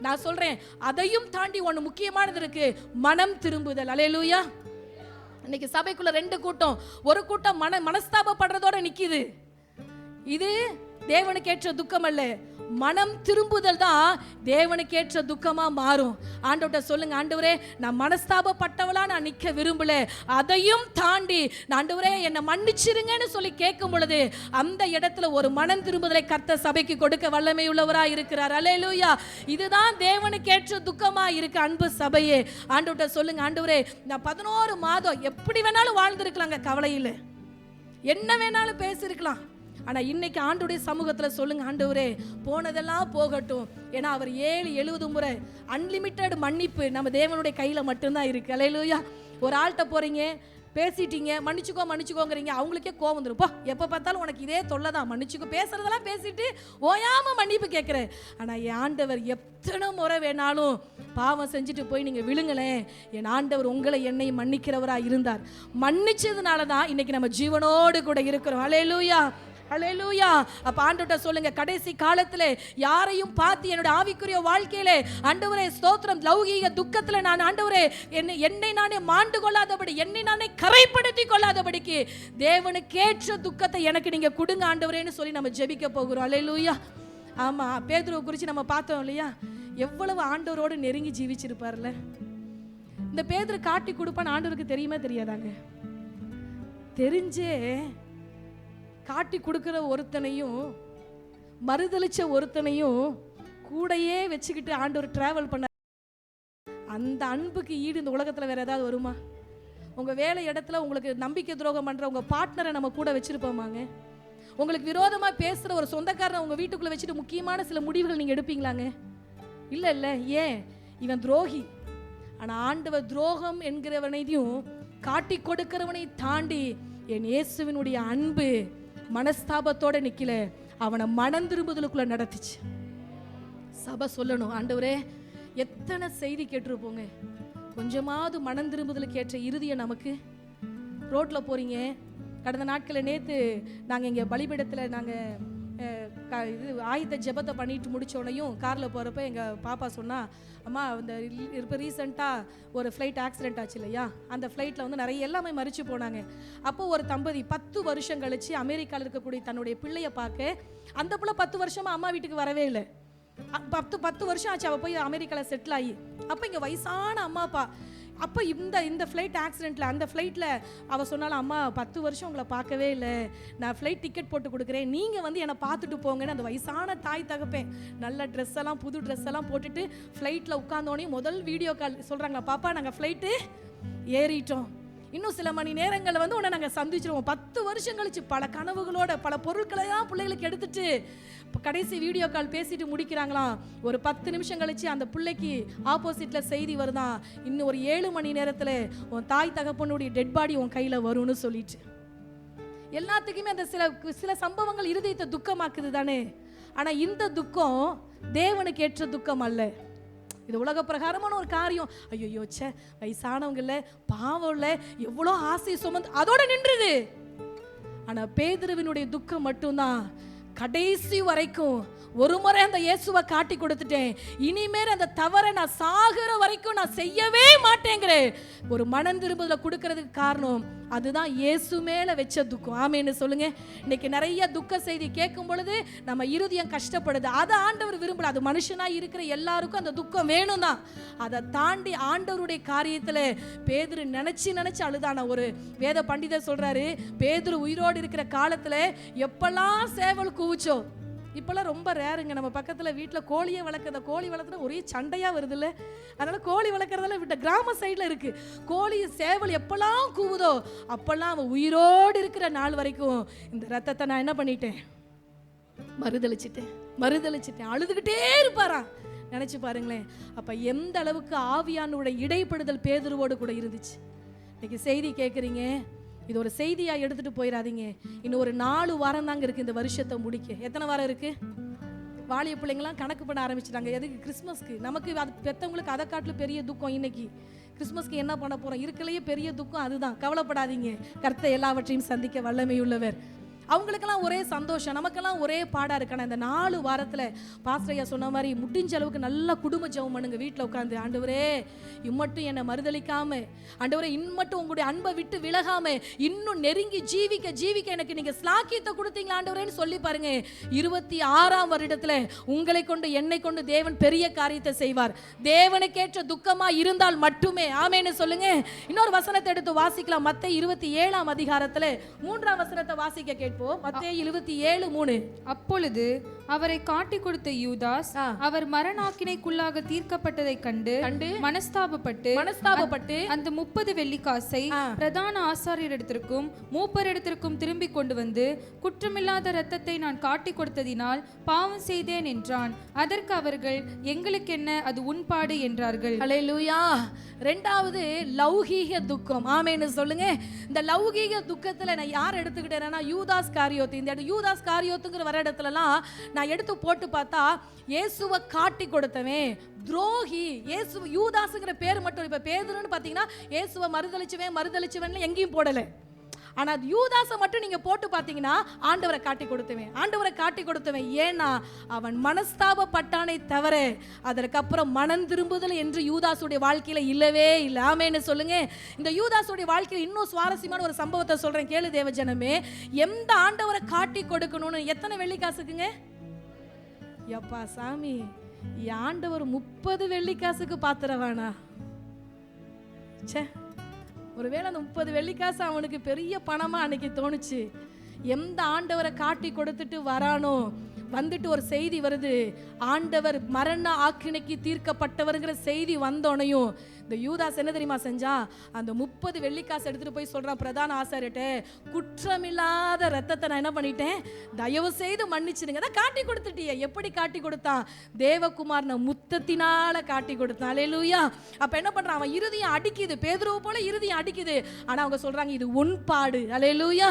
நான் சொல்றேன், அதையும் தாண்டி ஒன்று முக்கியமானது இருக்கு, மனம் திரும்புதல். அல்லேலூயா. இன்னைக்கு சபைக்குள்ள 2 கூட்டம். ஒரு கூட்டம் மனஸ்தாபப்படுறதோட நிக்குது. இது தேவனுக்கு ஏற்ற துக்கம் அல்ல, மனம் திரும்புதல் தான் தேவனுக்கு ஏற்ற துக்கமா மாறும். ஆண்டவர்கிட்ட சொல்லுங்க, ஆண்டவரே நான் மனஸ்தாபப்பட்டவளா நான் நிக்க விரும்பல, அதையும் தாண்டி ஆண்டவரே என்னை மன்னிச்சிருங்கன்னு சொல்லி கேட்கும் பொழுது அந்த இடத்துல ஒரு மனம் திரும்புதலை கர்த்தர் சபைக்கு கொடுக்க வல்லமை உள்ளவரா இருக்கிறார். அல்லேலூயா. இதுதான் தேவனுக்கு ஏற்ற துக்கமா இருக்கு. அன்பு சபையே, ஆண்டவர்கிட்ட சொல்லுங்க, ஆண்டவரே நான் 11 மாதம் எப்படி வேணாலும் வாழ்ந்திருக்கலாங்க, கவலையில் என்ன வேணாலும் பேசியிருக்கலாம். ஆனா இன்னைக்கு ஆண்டவருடைய சமூகத்துல சொல்லுங்க, ஆண்டவரே போனதெல்லாம் போகட்டும். ஏன்னா அவர் 7-70 முறை அன்லிமிட்டெட் மன்னிப்பு நம்ம தேவனுடைய கையில மட்டும்தான் இருக்கு. அல்லேலூயா. ஒரு ஆள்கிட்ட போறீங்க, பேசிட்டீங்க, மன்னிச்சுக்கோங்கிறீங்க, அவங்களுக்கே கோவம் வந்துடும். போ, எப்போ பார்த்தாலும் உனக்கு இதே தொல்லை தான், மன்னிச்சுக்கோ, பேசுறதெல்லாம் பேசிட்டு ஓயாம மன்னிப்பு கேட்குற. ஆனால் என் ஆண்டவர் எத்தனை முறை வேணாலும் பாவம் செஞ்சுட்டு போய் நீங்கள் விழுங்களேன், என் ஆண்டவர் உங்களை என்னை மன்னிக்கிறவராக இருந்தார். மன்னிச்சதுனால தான் இன்னைக்கு நம்ம ஜீவனோடு கூட இருக்கிறோம். அல்லேலூயா. ஹல்லேலூயா. அப்ப ஆண்டவர்ட்ட சொல்லுங்க, கடைசி காலத்துல யாரையும் பார்த்து என்னோட ஆவிக்குரிய வாழ்க்கையிலே ஆண்டவரே ஸ்தோத்திரம், லௌகீக துக்கத்துல நான் ஆண்டவரே என்னை நானே மாண்டு கொள்ளாதபடி, என்னை நானே கரைப்படுத்தி கொள்ளாதபடிக்கு தேவனுக்கு ஏற்ற துக்கத்தை எனக்கு நீங்க கொடுங்க ஆண்டவரேன்னு சொல்லி நம்ம ஜெபிக்க போகிறோம். ஹல்லேலூயா. ஆமா, பேதுருவை குறித்து நம்ம பார்த்தோம் இல்லையா, எவ்வளவு ஆண்டவரோடு நெருங்கி ஜீவிச்சிருப்பார்ல. இந்த பேதுரு காட்டி கொடுப்பான்னு ஆண்டவருக்கு தெரியுமா தெரியாதாங்க? தெரிஞ்சே காட்டி கொடுக்கிற ஒருத்தனையும் மறுதளிச்ச ஒருத்தனையும் கூடையே வச்சுக்கிட்டு ஆண்டவர் டிராவல் பண்ண. அந்த அன்புக்கு ஈடு இந்த உலகத்துல வேற ஏதாவது வருமா? உங்க வேலை இடத்துல உங்களுக்கு நம்பிக்கை துரோகம் பண்ற உங்க பார்ட்னரை நம்ம கூட வச்சிருப்போமாங்க? உங்களுக்கு விரோதமா பேசுற ஒரு சொந்தக்காரனை உங்க வீட்டுக்குள்ள வச்சுட்டு முக்கியமான சில முடிவுகள் நீங்க எடுப்பீங்களாங்க? இல்ல இல்ல. ஏன்? இவன் துரோகி. ஆனா ஆண்டவர் துரோகம் என்கிறவனையும் காட்டி கொடுக்கிறவனை தாண்டி என் இயேசுவினுடைய அன்பு மனஸ்தாபத்தோட நிக்கல, அவனை மனம் திரும்புதலுக்குள்ள நடத்துச்சு. சபை சொல்லணும், ஆண்டவரே எத்தனை செய்தி கேட்டிருப்போங்க, கொஞ்சமாவது மனம் திரும்புதலுக்கு ஏற்ற இறுதியை நமக்கு. ரோட்ல போறீங்க, கடந்த நாட்களில் நேற்று நாங்கள் இங்கே பலிபீடத்தில் நாங்கள் இது ஆயுத ஜெபத்தை பண்ணிட்டு முடித்தோடனையும் காரில் போகிறப்ப எங்கள் பாப்பா சொன்னா, அம்மா இந்த இப்போ ரீசெண்டாக ஒரு ஃப்ளைட் ஆக்சிடென்ட் ஆச்சு இல்லையா, அந்த ஃப்ளைட்டில் வந்து நிறைய எல்லாமே மறித்து போனாங்க. அப்போது ஒரு தம்பதி 10 வருஷம் கழித்து அமெரிக்காவில் இருக்கக்கூடிய தன்னுடைய பிள்ளையை பார்க்க, அந்த பிள்ளை 10 வருஷமாக அம்மா வீட்டுக்கு வரவே இல்லை. 10 வருஷம் ஆச்சு அவள் போய் அமெரிக்காவில் செட்டில் ஆகி. அப்போ இங்கே வயசான அம்மா அப்பா. அப்போ இந்த ஃப்ளைட் ஆக்சிடெண்ட்டில் அந்த ஃப்ளைட்டில் அவள் சொன்னாலும், அம்மா 10 வருஷம் உங்களை பார்க்கவே இல்லை, நான் ஃப்ளைட் டிக்கெட் போட்டு கொடுக்குறேன், நீங்கள் வந்து என்னை பார்த்துட்டு போங்கன்னு அந்த வயசான தாய் தகப்பேன் நல்ல ட்ரெஸ் எல்லாம் புது ட்ரெஸ் எல்லாம் போட்டுட்டு ஃப்ளைட்டில் உட்காந்தோடனே முதல் வீடியோ கால் சொல்கிறாங்க, பாப்பா நாங்கள் ஃப்ளைட்டு ஏறிட்டோம், இன்னும் சில மணி நேரங்களில் வந்து உன்னை நாங்கள் சந்திச்சிருவோம். 10 வருஷம் கழிச்சு பல கனவுகளோட பல பொருட்களையும் பிள்ளைகளுக்கு எடுத்துட்டு கடைசி வீடியோ கால் பேசிட்டு முடிக்கிறாங்களாம். ஒரு 10 நிமிஷம் கழிச்சு அந்த பிள்ளைக்கு ஆப்போசிட்ல செய்தி வருதான், இன்னும் ஒரு 7 மணி நேரத்தில் உன் தாய் தகப்பனுடைய டெட் பாடி உன் கையில் வரும்னு சொல்லிட்டு. எல்லாத்துக்குமே அந்த சில சம்பவங்கள் இருதயத்தை துக்கமாக்குது தானே. ஆனால் இந்த துக்கம் தேவனுக்கு ஏற்ற துக்கம் அல்ல. இது உலக பிரகாரமான ஒரு காரியம். ஐயோ சே, வயசானவங்க இல்லை, பாவம் இல்லை, எவ்வளோ ஆசை சுமந்து அதோட நின்றுது. ஆனா பேதுருவினுடைய துக்கம் மட்டும்தான் கடைசி வரைக்கும். ஒரு முறை அந்த இயேசுவை காட்டி கொடுத்துட்டேன், இனிமேல் அந்த தவறை நான் சாகிற வரைக்கும் நான் செய்யவே மாட்டேங்கிறேன். ஒரு மனம் திரும்புதல கொடுக்கறதுக்கு காரணம் அதுதான் இயேசு மேல வச்ச துக்கம். ஆமேன்னு சொல்லுங்க. இன்னைக்கு நிறைய துக்க செய்தி கேட்கும் பொழுது நம்ம இருதயம் கஷ்டப்படுது. அதை ஆண்டவர் விரும்பல. அது மனுஷனா இருக்கிற எல்லாருக்கும் அந்த துக்கம் வேணும் தான். அதை தாண்டி ஆண்டவருடைய காரியத்துல பேதுரு நினைச்சு அழுதான. ஒரு வேத பண்டிதர் சொல்றாரு, பேதுரு உயிரோடு இருக்கிற காலத்துல எப்பெல்லாம் சேவல் கூவுச்சோ, இப்போல்லாம் ரொம்ப ரேருங்க. நம்ம பக்கத்தில் வீட்டில் கோழியை வளர்க்குற, கோழி வளர்த்துனா ஒரே சண்டையாக வருது இல்லை, அதனால் கோழி வளர்க்குறதெல்லாம் விட்ட கிராம சைடில் இருக்குது. கோழி சேவல் எப்போல்லாம் கூவுதோ அப்போல்லாம் அவன் உயிரோடு இருக்கிற நாள் வரைக்கும் இந்த ரத்தத்தை நான் என்ன பண்ணிட்டேன், மறுதளிச்சிட்டேன். அழுதுகிட்டே இருப்பாராம். நினச்சி பாருங்களேன். அப்போ எந்த அளவுக்கு ஆவியானுடைய இடைப்படுதல் பேதுருவோடு கூட இருந்துச்சு. இன்னைக்கு செய்தி கேட்குறீங்க, இது ஒரு செய்தியா எடுத்துட்டு போயிடாதீங்க. இன்னும் ஒரு 4 வாரம் தாங்க இருக்கு இந்த வருஷத்தை முடிக்க. எத்தனை வாரம் இருக்கு? வாலிய பிள்ளைங்களாம் கணக்கு பண்ண ஆரம்பிச்சிட்டாங்க. எதுக்கு? கிறிஸ்மஸ்க்கு. நமக்கு அது பெற்றவங்களுக்கு அதை காட்டிலும் பெரிய துக்கம். இன்னைக்கு கிறிஸ்மஸ்க்கு என்ன பண்ண போறோம்? இருக்கலையே பெரிய துக்கம் அதுதான். கவலைப்படாதீங்க, கர்த்தர் எல்லாவற்றையும் சந்திக்க வல்லமையுள்ளவர். அவங்களுக்கெல்லாம் ஒரே சந்தோஷம், நமக்கெல்லாம் ஒரே பாடா இருக்கான. இந்த 4 வாரத்தில் பாஸ்டர் ஐயா சொன்ன மாதிரி முடிஞ்ச அளவுக்கு நல்லா குடும்ப ஜெபம் பண்ணுங்க. வீட்டில் உட்காந்து, ஆண்டவரே இம்மட்டும் என்னை மறுதளிக்காம, ஆண்டவரே இம்மட்டும் உங்களுடைய அன்பை விட்டு விலகாம இன்னும் நெருங்கி ஜீவிக்க எனக்கு நீங்க ஸ்லாக்கியத்தை கொடுத்தீங்களா ஆண்டவரேன்னு சொல்லி பாருங்க. 26ஆம் வருடத்துல உங்களை கொண்டு என்னை கொண்டு தேவன் பெரிய காரியத்தை செய்வார். தேவனுக்கேற்ற துக்கமா இருந்தால் மட்டுமே. ஆமேன்னு சொல்லுங்க. இன்னொரு வசனத்தை எடுத்து வாசிக்கலாம். மத்தேயு 27ஆம் அதிகாரத்துல 3ஆம் வசனத்தை வாசிக்க கேட்போம். மத்தேயு 27:3. அப்பொழுது அவரை காட்டி கொடுத்த யூதாஸ் அவர் மரணாக்கினைக்குள்ளாக தீர்க்கப்பட்டதை கண்டு மனஸ்தாபப்பட்டு அந்த 30 வெள்ளிக்காசை பிரதான ஆசாரியரிடத்திற்கும் மூப்பரிடத்திற்கும் திரும்பி கொண்டு வந்து, குற்றமில்லாத இரத்தத்தை நான் காட்டி கொடுத்ததினால் பாவம் செய்தேன் என்றான். அதற்கு அவர்கள், எங்களுக்கு என்ன, அது உன்பாடு என்றார்கள். அல்லேலூயா. 2வது லௌகீக துக்கம். ஆமேன்னு சொல்லுங்க. இந்த லௌகீக துக்கத்துல நான் யார் எடுத்துக்கிட்டேன்னா யூதாஸ் காரியோத்து. இந்த யூதாஸ் காரியோத்துங்கிற வர இடத்துலலாம் நான் எடுத்து போட்டு பார்த்தா இயேசுவை காட்டி கொடுத்தவன் துரோகி. இயேசு யூதாஸுங்கிற பேர் மட்டும். இப்ப பேதுருன்னு பாத்தீங்கன்னா இயேசுவை மறுதளிச்சவன் எங்கேயும் போடல. ஆனா யூதாசை மட்டும் நீங்க போட்டு பார்த்தீங்கன்னா ஆண்டவரை காட்டி கொடுத்தவன், ஆண்டவரை காட்டி கொடுத்தவன். ஏன்னா அவன் மனஸ்தாபப்பட்டானே தவிர அதற்கப்புறம் மனம் திரும்புதல் என்று யூதாசுடைய வாழ்க்கையில இல்லவே இல்லை. ஆமென்னு சொல்லுங்க. இந்த யூதாசுடைய வாழ்க்கையில் இன்னும் சுவாரஸ்யமான ஒரு சம்பவத்தை சொல்றேன், கேளு தேவஜனமே. எந்த ஆண்டவரை காட்டி கொடுக்கணும்னு எத்தனை வெள்ளிக்காசுக்குங்க? யப்பா சாமி, ஆண்டவர் 30 வெள்ளிக்காசுக்கு பாத்திரவானா? சே, ஒருவேளை அந்த 30 வெள்ளிக்காசு அவனுக்கு பெரிய பணமா அன்னைக்கு தோணுச்சு. எந்த ஆண்டவரை காட்டி கொடுத்துட்டு வரானோ, வந்துட்டு ஒரு செய்தி வருது, ஆண்டவர் மரண ஆக்கினைக்கு தீர்க்கப்பட்டவர்ங்கிற செய்தி வந்தோனையும் இந்த யூதாஸ் என்ன தெரியுமா செஞ்சா? அந்த 30 வெள்ளிக்காசு எடுத்துட்டு போய் சொல்றான் பிரதான ஆசாரியர்கிட்ட, குற்றமில்லாத ரத்தத்தை நான் என்ன பண்ணிட்டேன், தயவு செய்து மன்னிச்சிடுங்க. அதான் காட்டி கொடுத்துட்டியே. எப்படி காட்டி கொடுத்தான்? தேவகுமாரனை முத்தத்தினால காட்டி கொடுத்தான். அல்லேலூயா. அப்ப என்ன பண்றான்? அவன் இருதயம் அடிக்குது, பேதுருவை போல இருதயம் அடிக்குது. ஆனா அவங்க சொல்றாங்க இது உன் பாடு. அல்லேலூயா.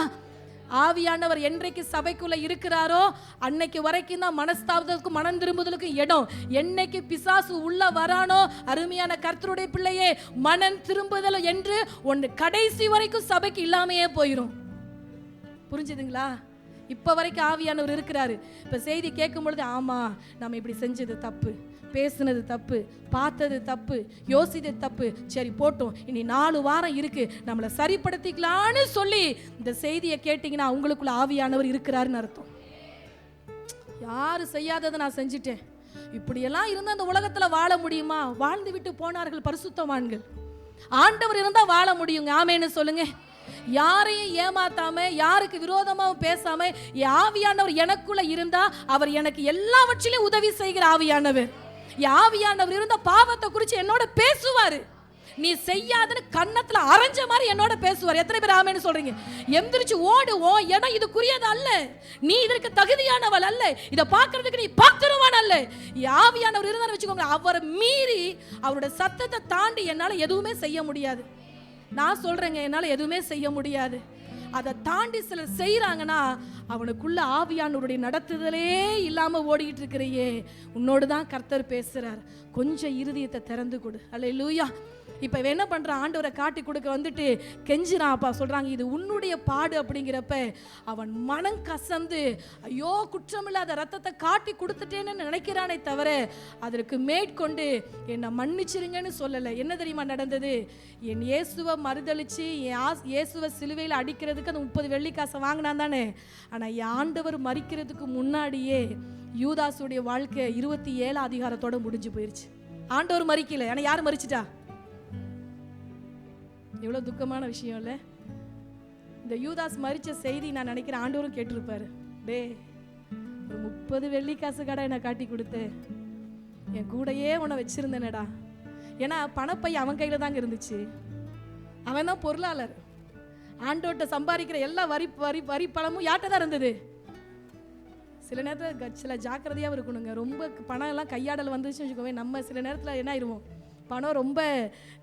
ஆவியானவர் என்றைக்கு சபைக்குள்ள இருக்கிறாரோ அன்னைக்கு வரைக்கும் தான் மனஸ்தாபத்துக்கும் மனம் திரும்புதலுக்கும் இடம். என்னைக்கு பிசாசு உள்ள வரானோ, அருமையான கர்த்தருடைய பிள்ளையே, மனம் திரும்புதல் என்று ஒன்று கடைசி வரைக்கும் சபைக்கு இல்லாமையே போயிடும். புரிஞ்சுதுங்களா? இப்ப வரைக்கும் ஆவியானவர் இருக்கிறாரு. இப்ப செய்தி கேட்கும் பொழுது, ஆமா நம்ம இப்படி செஞ்சது தப்பு, பேசுனது தப்பு, பார்த்தது தப்பு, யோசித்தது தப்பு, சரி போட்டோம், இனி 4 வாரம் இருக்கு, நம்மளை சரிப்படுத்திக்கலான்னு சொல்லி இந்த செய்தியை கேட்டீங்கன்னா உங்களுக்குள்ள ஆவியானவர் இருக்கிறாருன்னு அர்த்தம். யாரு செய்யாததை நான் செஞ்சுட்டேன், இப்படியெல்லாம் இருந்தா அந்த உலகத்துல வாழ முடியுமா? வாழ்ந்து விட்டு போனார்கள் பரிசுத்தவான்கள். ஆண்டவர் இருந்தா வாழ முடியுங்க. ஆமென்னு சொல்லுங்க. யாரையும் ஏமாத்தாம, யாருக்கு விரோதமாவும் பேசாம, ஆவியானவர் எனக்குள்ள இருந்தா அவர் எனக்கு எல்லாவற்றிலும் உதவி செய்கிற ஆவியானவர். ஆவியானவர் இருந்த பாவத்தை குறித்து என்னோட பேசுவாரு. நீ செய்யாதன்னு கன்னத்துல அரைஞ்ச மாதிரி என்னோட பேசுவார். எத்தனை பேர் ஆமென்னு சொல்றீங்க? எந்திரிச்சு ஓடுவோம். ஏன்னா இதுக்குரியது அல்ல, நீ இதற்கு தகுதியானவள் அல்ல, இதை பார்க்கறதுக்கு நீ பாத்திரவான் அல்ல. ஆவியானவர் இருந்தான்னு வச்சுக்கோங்க, அவரை மீறி அவரோட சத்தத்தை தாண்டி என்னால எதுவுமே செய்ய முடியாது. நான் சொல்றேங்க, என்னால எதுவுமே செய்ய முடியாது. அதை தாண்டி சிலர் செய்யறாங்கன்னா அவனுக்குள்ள ஆவியானவருடைய நடத்துதலே இல்லாம ஓடிக்கிட்டு இருக்கிறையே, உன்னோடு தான் கர்த்தர் பேசுறார். கொஞ்சம் இருதயத்தை திறந்து கொடு. அல்லேலூயா. இப்ப என்ன பண்றான்? ஆண்டவரை காட்டி கொடுக்க வந்துட்டு கெஞ்சிரான். அப்பா சொல்றாங்க இது உன்னுடைய பாடு. அப்படிங்கிறப்ப அவன் மனம் கசந்து, ஐயோ குற்றமில்லாத ரத்தத்தை காட்டி கொடுத்துட்டேன்னு நினைக்கிறானே தவிர அதற்கு மேற்கொண்டு என்னை மன்னிச்சிருங்கன்னு சொல்லலை. என்ன தெரியுமா நடந்தது? என் இயேசுவை மறுதளிச்சு இயேசுவை சிலுவையில் அடிக்கிறதுக்கு அந்த 30 வெள்ளிக்காசை வாங்கினான் தானே. ஆனா என் ஆண்டவர் மரிக்கிறதுக்கு முன்னாடியே யூதாசுடைய வாழ்க்கை 27 அதிகாரத்தோட முடிஞ்சு போயிருச்சு. ஆண்டவர் மரிக்கல, ஆனா யார் மரிச்சிட்டா? எவ்வளவு துக்கமான விஷயம் இல்ல? இந்த யூதாஸ் மரிச்ச செய்தி நான் நினைக்கிறேன் ஆண்டவரும் கேட்டிருப்பாரு. டே, ஒரு 30 வெள்ளிக்காசு கடை என்ன காட்டி கொடுத்து என் கூடையே உன்னை வச்சிருந்தேனடா. ஏன்னா பணப்பை அவன் கையில தாங்க இருந்துச்சு. அவன் தான் பொருளாளர். ஆண்டோட்ட சம்பாதிக்கிற எல்லா வரி பணமும் யார்கிட்ட தான் இருந்தது. சில நேரத்தில் சில ஜாக்கிரதையாக இருக்கணுங்க. ரொம்ப பணம் எல்லாம் கையாடல் வந்துச்சுன்னு வச்சுக்கோங்க, நம்ம சில நேரத்தில் என்ன ஆயிடுவோம், பணம் ரொம்ப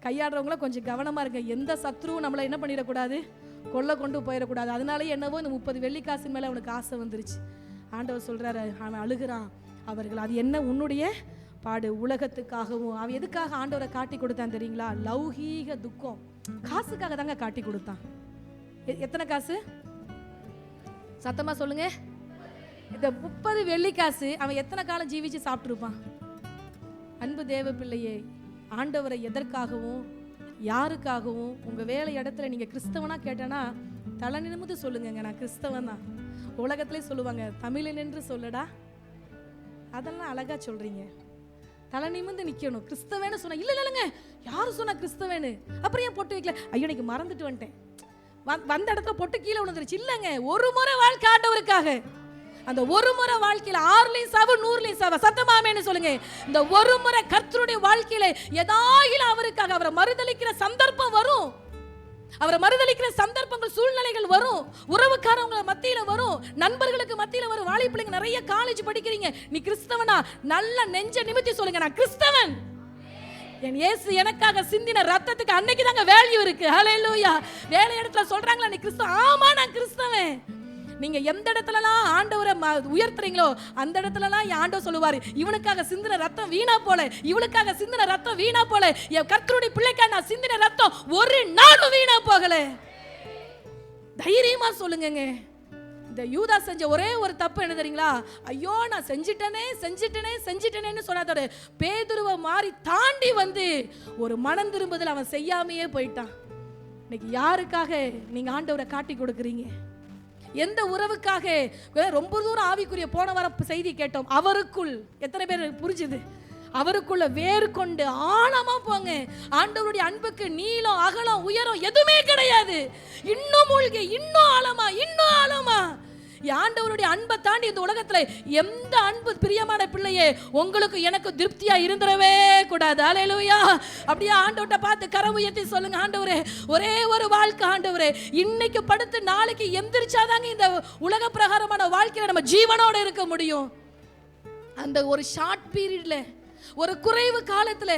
கையாடுறவங்கள கொஞ்சம் கவனமாக இருங்க. எந்த சத்ருவும் நம்மளை என்ன பண்ணிடக்கூடாது, கொள்ள கொண்டு போயிடக்கூடாது. அதனால என்னவோ இந்த 30 வெள்ளிக்காசு மேலே அவனுக்கு ஆசை வந்துருச்சு. ஆண்டவர் சொல்கிறாரு, அவன் அழுகிறான். அவர்கள் அது என்ன உன்னுடைய பாடு, உலகத்துக்காகவும். அவன் எதுக்காக ஆண்டவரை காட்டி கொடுத்தான் தெரியுங்களா? லௌகீக துக்கம், காசுக்காக தாங்க காட்டி கொடுத்தான். எத்தனை காசு? சத்தமா சொல்லுங்க. இந்த 30 வெள்ளிக்காசு அவன் எத்தனை காலம் ஜீவிச்சு சாப்பிட்டுருப்பான்? அன்பு தேவ பிள்ளையே, ஆண்டவரை எதற்காகவும் யாருக்காகவும் உங்க வேலை இடத்துல நீங்க கிறிஸ்தவனா கேட்டனா தலை நிமிர்ந்து சொல்லுங்க, நான் கிறிஸ்தவன் தான். உலகத்திலே சொல்லுவாங்க தமிழன் என்று சொல்லடா, அதெல்லாம் அழகா சொல்றீங்க. தலை நிமிர்ந்து நிக்கணும். கிறிஸ்தவன்னு சொன்னா இல்ல இல்லைங்க, யாரும் சொன்னா கிறிஸ்தவன்னு, அப்புறம் ஏன் பொட்டு வைக்கல? ஐயோ எனக்கு மறந்துட்டு வந்துட்டேன், வந்த இடத்துல பொட்டு கீழே விழுந்துருச்சு. இல்லைங்க, ஒரு முறை வாழ்க்கை ஆண்டவருக்காக. அந்த ஒரு முறை வாழ்க்கையில 6லயும் சாவு 100லயும் சாவு. சத்தமாமேன்னு சொல்லுங்க. இந்த ஒரு முறை கர்த்தருடைய வாழ்க்கையில ஏதாயிலும் அவருக்காக அவரை மறுதலிக்கிற சந்தர்ப்பம் வரும். அவரை மறுதலிக்கிற சந்தர்ப்பங்கள், சூழ்நிலைகள் வரும். உறவுக்காரவங்க மத்தியில வரும், நண்பர்களுக்கு மத்தியில வரும். வாலி பிள்ளைங்க நிறைய காலேஜ் படிக்கிறீங்க, நீ கிறிஸ்தவனா? நல்ல நெஞ்ச நிமித்தி சொல்லுங்க, நான் கிறிஸ்தவன். என் இயேசு எனக்காக சிந்தின ரத்தத்துக்கு அன்னைக்கு தாங்க வேல்யூ இருக்கு. ஹல்லேலூயா. வேலை இடத்துல சொல்றாங்களா நீ கிறிஸ்தவன்? ஆமா நான் கிறிஸ்தவன். நீங்க எந்த இடத்துலலாம் ஆண்டவரை உயர்த்துறீங்களோ அந்த இடத்துலலாம் ஆண்டவர் சொல்லுவாரு, இவனுக்காக சிந்தின ரத்தம் வீணா போல, இவனுக்காக சிந்தின ரத்தம் வீணா போல. என் கர்த்தருடைய பிள்ளைக்காக நான் சிந்தின ரத்தம் ஒரு நாளும் வீணா போகல. தைரியமா சொல்லுங்கங்க. இந்த யூதா செஞ்ச ஒரே ஒரு தப்பு என்ன தெரியுங்களா? ஐயோ நான் செஞ்சிட்டேனேன்னு சொன்னாதோட பேதுருவை மாறி தாண்டி வந்து ஒரு மனம் திரும்புதல் அவன் செய்யாமையே போயிட்டான். இன்னைக்கு யாருக்காக நீங்க ஆண்டவரை காட்டி கொடுக்குறீங்க? எந்த உறவுக்காக? ரொம்ப தூரம் ஆவிக்குரிய போன வாரம் செய்தி கேட்டோம். அவருக்குள் எத்தனை பேர் புரிஞ்சுது? அவருக்குள்ள வேறு கொண்டு ஆழமா போங்க. ஆண்டவருடைய அன்புக்கு நீளம் அகலம் உயரம் எதுவுமே கிடையாது. இன்னும் மூழ்கி இன்னும் ஆழமா ஆண்டவருடைய அன்பை தாண்டி இந்த உலகத்துல எந்த அன்பு பிரியமான பிள்ளையே உங்களுக்கு எனக்கு திருப்தியா இருந்துடவே கூடாது. அல்லேலூயா. அப்படியே ஆண்டவர்கிட்ட பார்த்து கரம் உயர்த்தி சொல்லுங்க, ஆண்டவரே ஒரே ஒரு வாழ்க்கை ஆண்டவரே, இன்னைக்கு படுத்து நாளைக்கு எந்திரிச்சாதாங்க இந்த உலக பிரகாரமான வாழ்க்கையில நம்ம ஜீவனோட இருக்க முடியும். அந்த ஒரு ஷார்ட் பீரியட்ல, ஒரு குறைவு காலத்துல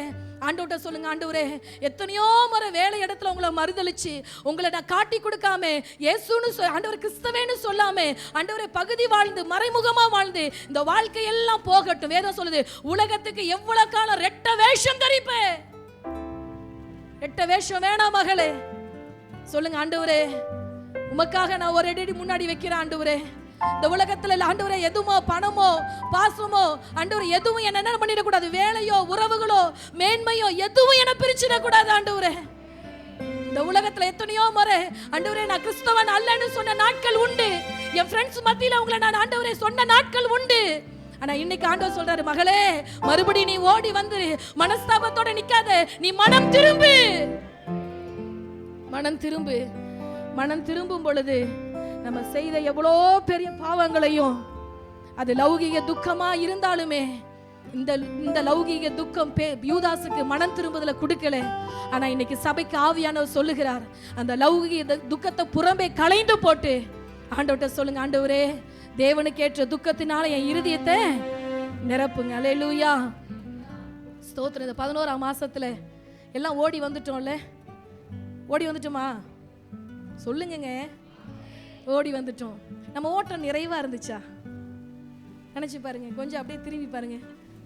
ஆண்டவர்கிட்ட சொல்லுங்க, ஆண்டவரே எத்தனையோ முறை வேலை இடத்துல உங்களை மறுதளிச்சு உங்களை நான் காட்டி கொடுக்காம இயேசுன்னு ஆண்டவர் கிறிஸ்தவேன்னு சொல்லாம ஆண்டவரே பகுதி வாழ்ந்து மறைமுகமா வாழ்ந்து இந்த வாழ்க்கையெல்லாம் போகட்டும். வேதம் சொல்லுது, உலகத்துக்கு எவ்வளவு காலம் ரெட்ட வேஷம் தரிப்பே? ரெட்ட வேஷம் வேணாம் மகளே. சொல்லுங்க, ஆண்டவரே உமக்காக நான் ஒரு அடி முன்னாடி வைக்கிறேன். ஆண்டவரே இந்த உலகத்துல ஆண்டவரே எதுமோ பணமோ பாசமோ ஆண்டவரே எதுவும் என்ன பண்ணிடக்கூடாது. வேலையோ உறவுகளோ மேன்மையோ எதுவும் என்ன பிரிச்சிடக்கூடாது. ஆண்டவரே இந்த உலகத்துல எத்தனையோ முறை ஆண்டவரே நான் கிறிஸ்தவன் அல்லன்னு சொன்ன நாட்கள் உண்டு. என் ஃப்ரெண்ட்ஸ் மத்தியில உங்களை நான் ஆண்டவரே சொன்ன நாட்கள் உண்டு. ஆனா இன்னைக்கு ஆண்டவர் சொல்றாரு, மகளே மறுபடி நீ ஓடி வந்து மனஸ்தாபத்தோட நிக்காத, நீ மனம் திரும்பும் பொழுது நம்ம செய்த எவ்வளோ பெரிய பாவங்களையும் அது லௌகிக துக்கமா இருந்தாலுமே இந்த லௌகிக துக்கம் யூதாசுக்கு மனம் திரும்புதல கொடுக்கல. ஆனா இன்னைக்கு சபைக்கு ஆவியானவர் சொல்லுகிறார், அந்த லௌகிக துக்கத்தை புறம்பே களைந்து போட்டு ஆண்டவர்கிட்ட சொல்லுங்க, ஆண்டவரே தேவனுக்கு ஏற்ற துக்கத்தினால என் இருதயத்தை நிரப்புங்க. அல்லேலூயா. ஸ்தோத்திரம். இந்த 11ஆம் மாசத்துல எல்லாம் ஓடி வந்துட்டோம்ல? ஓடி வந்துட்டோமா? சொல்லுங்க. ஓடி வந்துட்டோம். நம்ம ஓட்டம் நிறைவா இருந்துச்சா? நினைச்சு பாருங்க. கொஞ்சம் அப்படியே திரும்பி பாருங்க.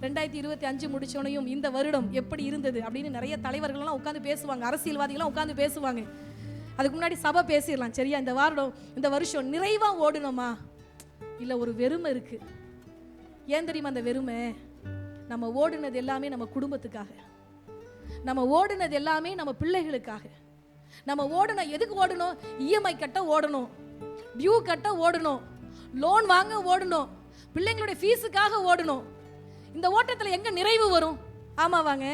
2025 முடிச்சோனையும் இந்த வருடம் எப்படி இருந்தது அப்படின்னு நிறைய தலைவர்கள்லாம் உட்காந்து பேசுவாங்க, அரசியல்வாதிகள்லாம் உட்காந்து பேசுவாங்க. அதுக்கு முன்னாடி சபை பேசிடலாம். சரியா? இந்த வருஷம் நிறைவா ஓடணுமா? இல்லை ஒரு வெறுமை இருக்கு. ஏன் தெரியுமா அந்த வெறுமை? நம்ம ஓடுனது எல்லாமே நம்ம குடும்பத்துக்காக, நம்ம ஓடுனது எல்லாமே நம்ம பிள்ளைகளுக்காக. நம்ம ஓடணும். எதுக்கு ஓடணும்? இஎம்ஐ கட்ட ஓடணும், டியூ கட்ட ஓடணும், லோன் வாங்க ஓடணும், பிள்ளைங்களுடைய ஃபீஸுக்காக ஓடணும். இந்த ஓட்டத்தில் எங்க நிறைவு வரும்? ஆமாவாங்க?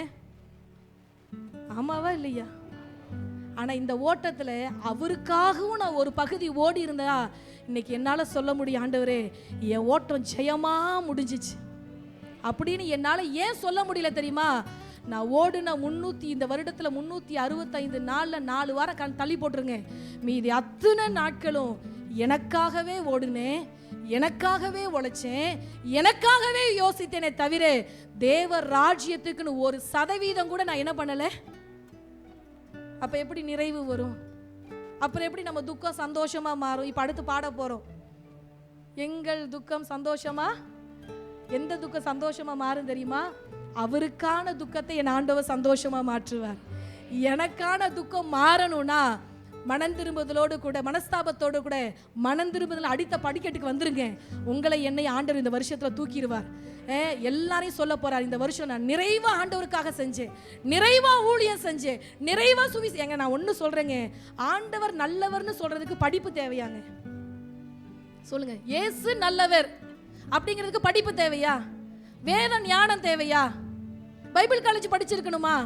ஆமாவா இல்லையா? ஆனா இந்த ஓட்டத்துல அவருக்காகவும் நான் ஒரு பகுதி ஓடி இருந்தா இன்னைக்கு என்னால சொல்ல முடியும், ஆண்டவரே என் ஓட்டம் ஜெயமா முடிஞ்சிச்சு அப்படின்னு என்னால ஏன் சொல்ல முடியல தெரியுமா? நான் ஓடுன இந்த வருடத்துல 365 நாள்ல 4 வாரம் தள்ளி போட்டுருங்க. மீதி அத்தனை நாட்களும் எனக்காகவே ஓடுனேன், எனக்காகவே உழைச்சேன், எனக்காகவே யோசித்தேனே தவிர தேவ ராஜ்யத்துக்குன்னு 1% கூட நான் என்ன பண்ணல. அப்ப எப்படி நிறைவு வரும்? அப்புறம் எப்படி நம்ம துக்கம் சந்தோஷமா மாறும்? இப்ப அடுத்து பாட போறோம். எங்கள் துக்கம் சந்தோஷமா, எந்த துக்கம் சந்தோஷமா மாறும் தெரியுமா? அவருக்கான துக்கத்தை என் ஆண்டவர் சந்தோஷமா மாற்றுவார். எனக்கான துக்கம் மாறணும்னா மனம் திரும்புதலோடு கூட, மனஸ்தாபத்தோடு கூட மனம் திரும்புதல் அடித்த படிக்கட்டுக்கு வந்துருங்க. உங்களை என்னை ஆண்டவர் இந்த வருஷத்துல தூக்கிடுவார். எல்லாரையும் சொல்ல போறார், இந்த வருஷம் நான் நிறைவா ஆண்டவருக்காக செஞ்சேன், நிறைவா ஊழியம் செஞ்சேன், நிறைவா எங்க நான் ஒண்ணு சொல்றேங்க, ஆண்டவர் நல்லவர்னு சொல்றதுக்கு படிப்பு தேவையாங்க? சொல்லுங்க. இயேசு நல்லவர் அப்படிங்கிறதுக்கு படிப்பு தேவையா? வேத ஞானம் தேவையா? பைபிள் காலேஜ் படிச்சிருக்கணுமா?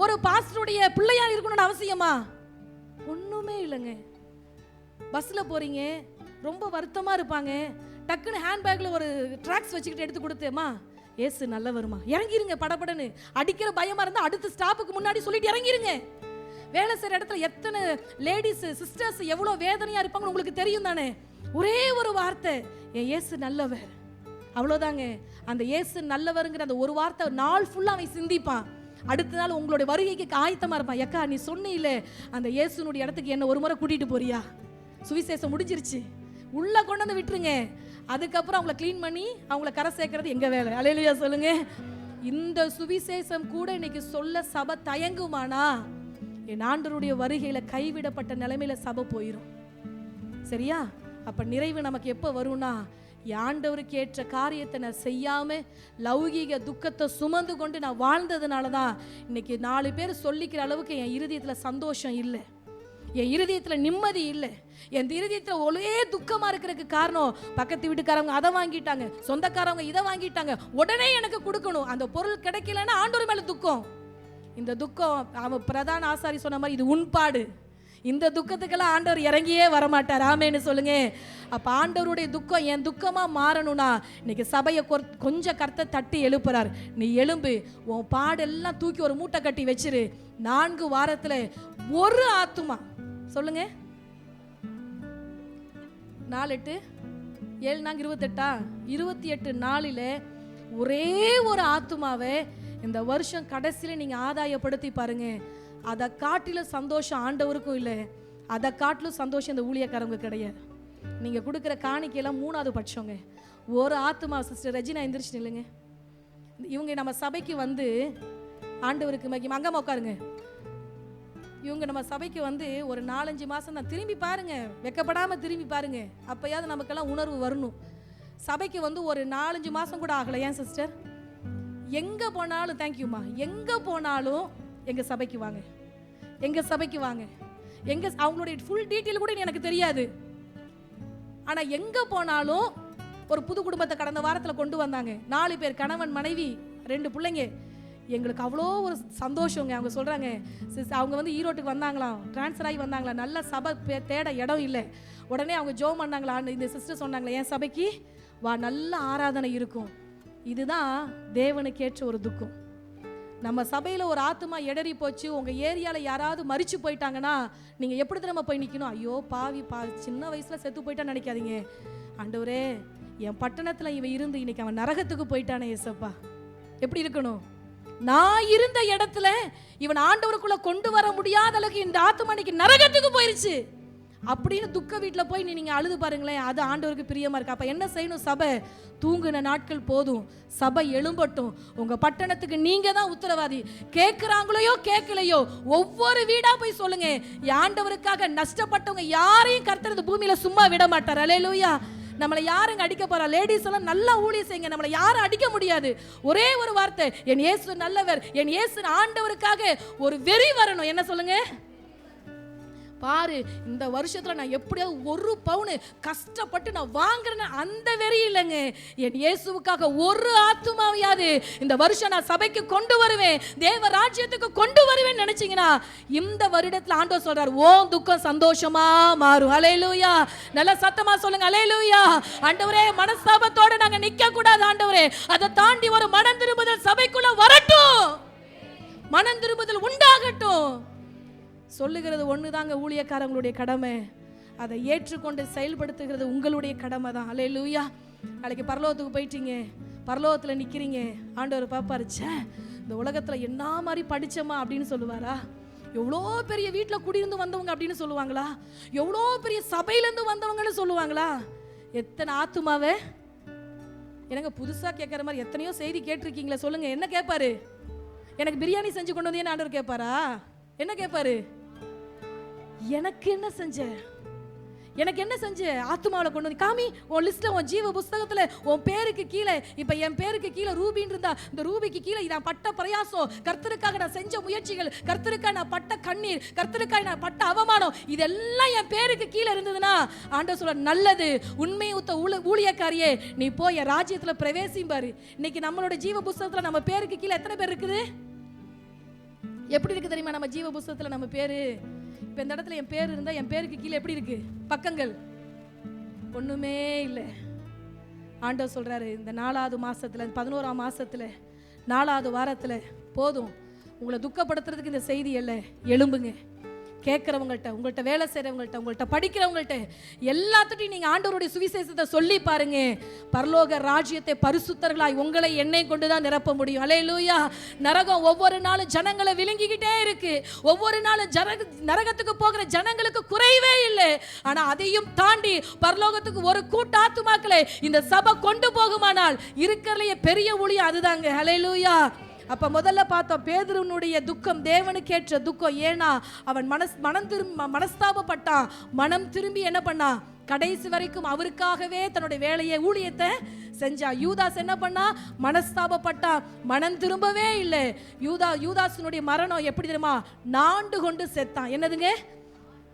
ஒரு பாஸ்டருடைய பிள்ளையா இருக்கணும்னு அவசியமா? ஒண்ணுமே இல்லைங்க. பஸ்ல போறீங்க, ரொம்ப வருத்தமா இருப்பாங்க, டக்குன்னு ஹேண்ட்பேக்ல ஒரு ட்ராக்ஸ் வச்சுக்கிட்டு எடுத்து கொடுத்தேம்மா ஏசு நல்லவருமா, இறங்கிருங்க. படப்படன்னு அடிக்கிற பயமா இருந்தா அடுத்த ஸ்டாப்புக்கு முன்னாடி சொல்லிட்டு இறங்கிருங்க. வேலை செய்யற இடத்துல எத்தனை லேடிஸ் சிஸ்டர்ஸ் எவ்வளவு வேதனையா இருப்பாங்கன்னு உங்களுக்கு தெரியும் தானே? ஒரே ஒரு வார்த்தை, என் இயேசு நல்லவர், அவ்வளோதாங்க. அந்த இயேசு நல்லவருங்கிற அந்த ஒரு வார்த்தை நாள் ஃபுல்லா அவன் சிந்திப்பான். அடுத்த நாள் உங்களுடைய வருகைக்கு ஆயத்தமா இருப்பான். எக்கா நீ சொன்னில அந்த இயேசுனுடைய இடத்துக்கு என்ன ஒரு முறை கூட்டிட்டு போறியா? சுவிசேஷம் முடிஞ்சிருச்சு, உள்ள கொண்டு வந்து விட்டுருங்க. அதுக்கப்புறம் அவங்கள கிளீன் பண்ணி அவங்கள கரை சேர்க்கறது எங்க வேலை. அல்லேலூயா சொல்லுங்க. இந்த சுவிசேஷம் கூட இன்னைக்கு சொல்ல சபை தயங்குமானா என் ஆண்டவருடைய வருகையில கைவிடப்பட்ட நிலைமையில சபை போயிடும். சரியா? அப்ப நிறைவு நமக்கு எப்போ வரும்னா, ஆண்டவருக்கு ஏற்ற காரியத்தை நான் செய்யாம லௌகீக துக்கத்தை சுமந்து கொண்டு நான் வாழ்ந்ததுனால தான் இன்னைக்கு 4 பேர் சொல்லிக்கிற அளவுக்கு என் இருதயத்துல சந்தோஷம் இல்லை, என் இருதயத்துல நிம்மதி இல்லை, என் இருதயத்துல ஒரே துக்கமா இருக்கிறதுக்கு காரணம் பக்கத்து வீட்டுக்காரவங்க அதை வாங்கிட்டாங்க, சொந்தக்காரவங்க இதை வாங்கிட்டாங்க, உடனே எனக்கு கொடுக்கணும். அந்த பொருள் கிடைக்கலன்னா ஆண்டவர் மேல துக்கம். இந்த துக்கம் அவன் பிரதான ஆசாரி சொன்ன மாதிரி இது உண்பாடு. இந்த துக்கத்துக்கெல்லாம் ஆண்டவர் இறங்கியே வரமாட்டார். ஆமேன்னு சொல்லுங்க. அப்ப ஆண்டவருடைய துக்கம் என் துக்கமா மாறணும்னா இன்னைக்கு சபையை கொஞ்சம் கர்த்தரை தட்டி எழுப்புறார். நீ எழும்பு, உன் பாடெல்லாம் தூக்கி ஒரு மூட்டை கட்டி வச்சிரு. 4 வாரத்துல ஒரு ஆத்துமா, சொல்லுங்க 4 8 7 நாங்க 28 நாளில் ஒரே ஒரு ஆத்துமாவை இந்த வருஷம் கடைசியில நீங்க ஆதாயப்படுத்தி பாருங்க. அதை காட்டிலும் சந்தோஷம் ஆண்டவருக்கும் இல்லை, அதை காட்டிலும் சந்தோஷம் இந்த ஊழியக்காரங்க கிடையாது. நீங்க கொடுக்குற காணிக்கையெல்லாம் 3வது பட்சங்க. ஒரு ஆத்துமா. சிஸ்டர் ரெஜினா எந்திரிச்சு நில்லுங்க. இவங்க நம்ம சபைக்கு வந்து ஆண்டவருக்கு மகிமை, அங்கம்மா உட்காருங்க. இவங்க நம்ம சபைக்கு வந்து ஒரு 4-5 மாசம் தான். திரும்பி பாருங்க, வெக்கப்படாம திரும்பி பாருங்க, அப்பயாவது நமக்கெல்லாம் உணர்வு வரணும். சபைக்கு வந்து ஒரு 4-5 மாசம் கூட ஆகலை. ஏன் சிஸ்டர்? எங்க போனாலும் தேங்க்யூமா, எங்க போனாலும் எங்க சபைக்கு வாங்க, எங்க சபைக்கு வாங்க, எங்க அவங்களுடைய ஃபுல் டீட்டெயில் கூட எனக்கு தெரியாது. ஆனா எங்க போனாலும் ஒரு புது குடும்பத்தை கடந்த வாரத்தில் கொண்டு வந்தாங்க. 4 பேர், கணவன் மனைவி 2 பிள்ளைங்க. எங்களுக்கு அவ்வளோ ஒரு சந்தோஷங்க. அவங்க சொல்றாங்க, அவங்க வந்து ஈரோட்டுக்கு வந்தாங்களாம், டிரான்ஸ்ஃபர் ஆகி வந்தாங்களா, நல்ல சபை தேட இடம் இல்லை. உடனே அவங்க ஜோம் பண்ணாங்களா, இந்த சிஸ்டர் சொன்னாங்களே என் சபைக்கு வா, நல்ல ஆராதனை இருக்கும். இதுதான் தேவனுக்கு ஏற்ற ஒரு துக்கம். நம்ம சபையில் ஒரு ஆத்துமா இடறி போச்சு, உங்கள் ஏரியாவில் யாராவது மரிச்சு போயிட்டாங்கன்னா நீங்கள் எப்படி திரும்ப போய் நிற்கணும்? ஐயோ பாவி சின்ன வயசில் செத்து போயிட்டான்னு நினைக்காதீங்க. ஆண்டவரே, என் பட்டணத்தில் இவன் இருந்து இன்னைக்கு அவன் நரகத்துக்கு போயிட்டானே ஏசப்பா, எப்படி இருக்கணும்? நான் இருந்த இடத்துல இவன் ஆண்டவருக்குள்ள கொண்டு வர முடியாத அளவுக்கு இந்த ஆத்துமா இன்னைக்கு நரகத்துக்கு போயிருச்சு அப்படின்னு துக்க வீட்டில் போய் நீங்க அழுது பாருங்களேன். அது ஆண்டவருக்கு பிரியமா இருக்கு. அப்ப என்ன செய்யணும்? சபை தூங்குன நாட்கள் போதும், சபை எழும்பட்டும். உங்க பட்டணத்துக்கு நீங்க தான் உத்தரவாதி. கேட்கிறாங்களோ கேட்கலையோ ஒவ்வொரு வீடா போய் சொல்லுங்க, ஆண்டவருக்காக நஷ்டப்பட்டவங்க யாரையும் கர்த்தர் இந்த பூமியில சும்மா விட மாட்டார். அல்லேலூயா. நம்மளை யாருங்க அடிக்க போறா? லேடிஸ் எல்லாம் நல்லா ஊழியம் செய்யுங்க, நம்மளை யாரும் அடிக்க முடியாது. ஒரே ஒரு வார்த்தை, என் இயேசு நல்லவர், என் இயேசு ஆண்டவருக்காக ஒரு வெறி வரணும். என்ன சொல்லுங்க? பாரு, இந்த வருஷத்துல நான் எப்படியாவது 1 பவுன் கஷ்டப்பட்டு நான் வாங்குறேன்னு அந்த வெறி இல்லைங்க. என் இயேசுவுக்காக ஒரு ஆத்துமாவையாவது இந்த வருஷம் நான் சபைக்கு கொண்டு வருவேன், தேவ ராஜ்யத்துக்கு கொண்டு வருவேன் நினைச்சீங்கன்னா இந்த வருடத்துல ஆண்டவர் சொல்றார், ஓ துக்கம் சந்தோஷமா மாறும். அல்லேலூயா. நல்ல சத்தமா சொல்லுங்க அல்லேலூயா. ஆண்டவரே, மனஸ்தாபத்தோட நாங்க நிக்க கூடாது ஆண்டவரே. அதை தாண்டி ஒரு மனம் திரும்புதல் சபைக்குள்ள வரட்டும், மனம் திரும்புதல் உண்டாகட்டும். சொல்லுகிறது ஒண்ணுதாங்க ஊழியக்காரங்களுடைய கடமை. அதை ஏற்றுக்கொண்டு செயல்படுத்துகிறது உங்களுடைய கடமை தான். அல்லேலூயா. நாளைக்கு பரலோகத்துக்கு போயிட்டீங்க, பரலோகத்துல நிக்கிறீங்க, ஆண்டவர் பாப்பாரு, இந்த உலகத்துல என்ன மாதிரி படிச்சமா அப்படின்னு சொல்லுவாரா? எவ்வளோ பெரிய வீட்டில் குடியிருந்து வந்தவங்க அப்படின்னு சொல்லுவாங்களா? எவ்வளோ பெரிய சபையிலேருந்து வந்தவங்கன்னு சொல்லுவாங்களா? எத்தனை ஆத்துமாவே எனக்கு புதுசாக கேட்குற மாதிரி எத்தனையோ செய்தி கேட்டிருக்கீங்களா? சொல்லுங்க, என்ன கேட்பாரு? எனக்கு பிரியாணி செஞ்சு கொண்டு வந்தேன்னு ஆண்டவர் கேட்பாரா? என்ன கேட்பாரு? எனக்கு என்ன செஞ்ச, எனக்கு என்ன செஞ்ச? ஆத்துமாவில் கொண்டு வந்து காமி, உன் லிஸ்ட்ல, உன் ஜீவ புஸ்தகத்துல உன் பேருக்கு கீழே, இப்ப என் பேருக்கு கீழே ரூபின்னு இருந்தா இந்த ரூபிக்கு கீழே நான் பட்ட பிரயாசம், கர்த்தருக்காக நான் செஞ்ச முயற்சிகள், கர்த்தருக்காக நான் பட்ட கண்ணீர், கர்த்தருக்காக நான் பட்ட அவமானம், இதெல்லாம் என் பேருக்கு கீழே இருந்ததுன்னா ஆண்டவர் சொல்ற, நல்லது உண்மையை ஊத்த ஊழியக்காரியே, நீ போய் என் ராஜ்யத்துல பிரவேசிப்பாரு. இன்னைக்கு நம்மளோட ஜீவ புஸ்தகத்துல நம்ம பேருக்கு கீழே எத்தனை பேர் இருக்குது? எப்படி இருக்கு தெரியுமா நம்ம ஜீவ புஸ்தகத்துல நம்ம பேரு? இப்ப இந்த இடத்துல என் பேர் இருந்தா என் பேருக்கு கீழே எப்படி இருக்கு பக்கங்கள்? ஒண்ணுமே இல்லை. ஆண்டவர் சொல்றாரு, இந்த 4வது மாசத்துல 11ஆம் மாசத்துல 4வது வாரத்துல போதும், உங்களை துக்கப்படுத்துறதுக்கு இந்த செய்தி இல்லை. எழும்புங்க. கேட்கிறவங்கள்ட்ட, உங்கள்கிட்ட வேலை செய்யறவங்கள்ட்ட, உங்கள்கிட்ட படிக்கிறவங்கள்ட்ட எல்லாத்துட்டையும் நீங்க ஆண்டவருடைய சுவிசேஷத்தை சொல்லி பாருங்க. பரலோக ராஜ்யத்தை பரிசுத்தர்களாய் உங்களை எண்ணெய் கொண்டுதான் நிரப்ப முடியும். அல்லேலூயா. நரகம் ஒவ்வொரு நாளும் ஜனங்களை விழுங்கிக்கிட்டே இருக்கு. ஒவ்வொரு நாளும் நரகத்துக்கு போகிற ஜனங்களுக்கு குறைவே இல்லை. ஆனா அதையும் தாண்டி பரலோகத்துக்கு ஒரு கூட்ட ஆத்துமாக்களை இந்த சபை கொண்டு போகுமானால் இருக்கிறதுலயே பெரிய ஊழியம் அதுதாங்க. அல்லேலூயா. அப்ப முதல்ல பார்த்தோம் பேதுருனுடைய துக்கம் தேவனுக்கேற்ற துக்கம். ஏன்னா அவன் மனஸ்தாபப்பட்டான். மனம் திரும்பி என்ன பண்ணான்? கடைசி வரைக்கும் அவருக்காகவே தன்னுடைய வேலையை ஊழியத்தை செஞ்சா. யூதாஸ் என்ன பண்ணா? மனஸ்தாபப்பட்டா, மனம் திரும்பவே இல்லை. யூதாஸினுடைய மரணம் எப்படி தெரியுமா? நாண்டு கொண்டு செத்தான். என்னதுங்க?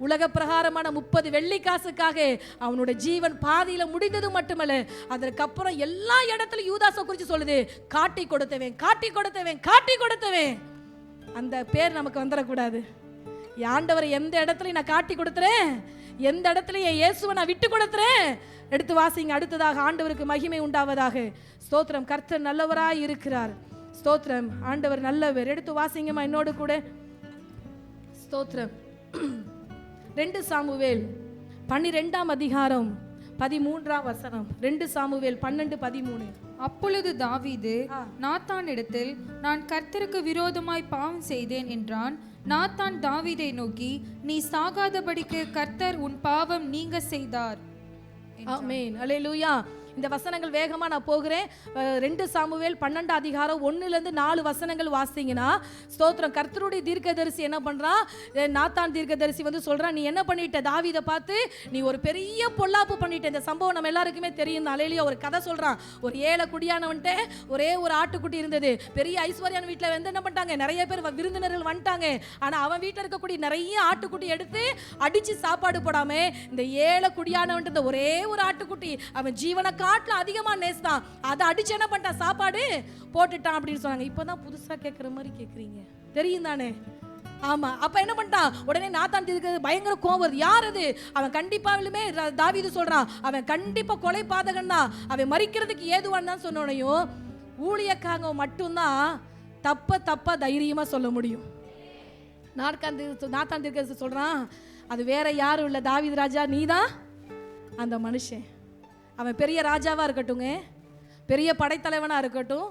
உலக பிரகாரமான 30 வெள்ளி காசுக்காக அவனோட ஜீவன் பாதியில முடிந்தது மட்டுமல்ல, அதற்கப்புறம் எல்லா இடத்துலயும் யூதாஸை குறித்து சொல்லுது, காட்டி கொடுத்தவன், காட்டி கொடுத்தவன், காட்டி கொடுத்தவன். அந்த பேர் நமக்கு வந்துடக்கூடாது. ஆண்டவரை எந்த இடத்துலையும் நான் காட்டி கொடுத்துறேன், எந்த இடத்துலையும் இயேசுவை நான் விட்டு கொடுத்துறேன். எடுத்து வாசிங்க. அடுத்ததாக ஆண்டவருக்கு மகிமை உண்டாவதாக. ஸ்தோத்திரம். கர்த்தர் நல்லவராய் இருக்கிறார். ஸ்தோத்திரம். ஆண்டவர் நல்லவர். எடுத்து வாசிங்கம்மா என்னோடு கூட. ஸ்தோத்திரம். 2 சாமுவேல் 12ஆம் அதிகாரம் 13ஆம் வசனம். 2 சாமுவேல் 12:13. அப்பொழுது தாவீது நாத்தானிடத்தில், நான் கர்த்தருக்கு விரோதமாய் பாவம் செய்தேன் என்றான். நாத்தான் தாவீதை நோக்கி, நீ சாகாதபடிக்கு கர்த்தர் உன் பாவம் நீங்க செய்தார். ஆமென். அல்லேலூயா. இந்த வசனங்கள் வேகமா நான் போகிறேன். 2 சாமுவேல் 12 அதிகாரம் 1லேருந்து 4 வசனங்கள் வாசிங்கன்னா, ஸ்தோத்திரம். கர்த்தருடைய தீர்க்கதரிசி என்ன பண்றான்? நாத்தான் தீர்க்கதரிசி வந்து சொல்றான், நீ என்ன பண்ணிட்ட? தாவீதை பார்த்து நீ ஒரு பெரிய பொல்லாப்பு பண்ணிட்ட. இந்த சம்பவம் நம்ம எல்லாருக்குமே தெரியும். அல்லேலூயா. ஒரு கதை சொல்றான். ஒரு ஏழை குடியானவன்ட்ட ஒரே ஒரு ஆட்டுக்குட்டி இருந்தது. பெரிய ஐஸ்வர்யான வீட்டில் வந்து என்ன பண்ணிட்டாங்க? நிறைய பேர் விருந்தினர்கள் வந்துட்டாங்க. ஆனா அவன் வீட்டில் இருக்கக்கூடிய நிறைய ஆட்டுக்குட்டி எடுத்து அடிச்சு சாப்பாடு போடாம இந்த ஏழை குடியானவன்ட்ட ஒரே ஒரு ஆட்டுக்குட்டி அவன் ஜீவன காட்டுல அதிகமா நேசித்தான். அதை அடிச்சு என்ன பண்ணிட்டான்? சாப்பாடு போட்டுட்டான் அப்படின்னு சொன்னாங்க. இப்பதான் புதுசா கேட்கிற மாதிரி கேட்குறீங்க, தெரியும் தானே? ஆமா. அப்ப என்ன பண்ணிட்டான்? உடனே நாத்தான் தீர்க்கதரிசி பயங்கர கோபம் வருது. யார் அது? அவன் கண்டிப்பாலுமே தாவீது சொல்றான், அவன் கண்டிப்பா கொலை பாதகன் தான், அவன் மரிக்கிறதுக்கு ஏதுவான் தான் சொன்னோனையும் ஊழியக்காரங்க மட்டும்தான் தப்பா தைரியமா சொல்ல முடியும். நாத்தான் தீர்க்கதரிசி சொல்றான், அது வேற யாரும் இல்லை, தாவீது ராஜா நீதான் அந்த மனுஷன். அவன் பெரிய ராஜாவா இருக்கட்டுங்க, பெரிய படைத்தலைவனா இருக்கட்டும்,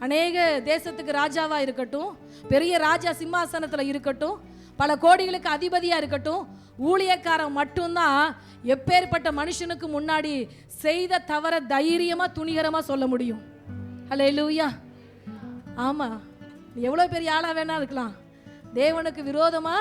அநேக தேசத்துக்கு ராஜாவா இருக்கட்டும், பெரிய ராஜா சிம்மாசனத்துல இருக்கட்டும், பல கோடிகளுக்கு அதிபதியா இருக்கட்டும், ஊழியக்காரன் மட்டும்தான் எப்பேற்பட்ட மனுஷனுக்கு முன்னாடி செய்த தவற தைரியமா துணிகரமா சொல்ல முடியும். அல்லேலூயா. ஆமா. நீ எவ்வளவு பெரிய ஆளா வேணா இருக்கலாம், தேவனுக்கு விரோதமா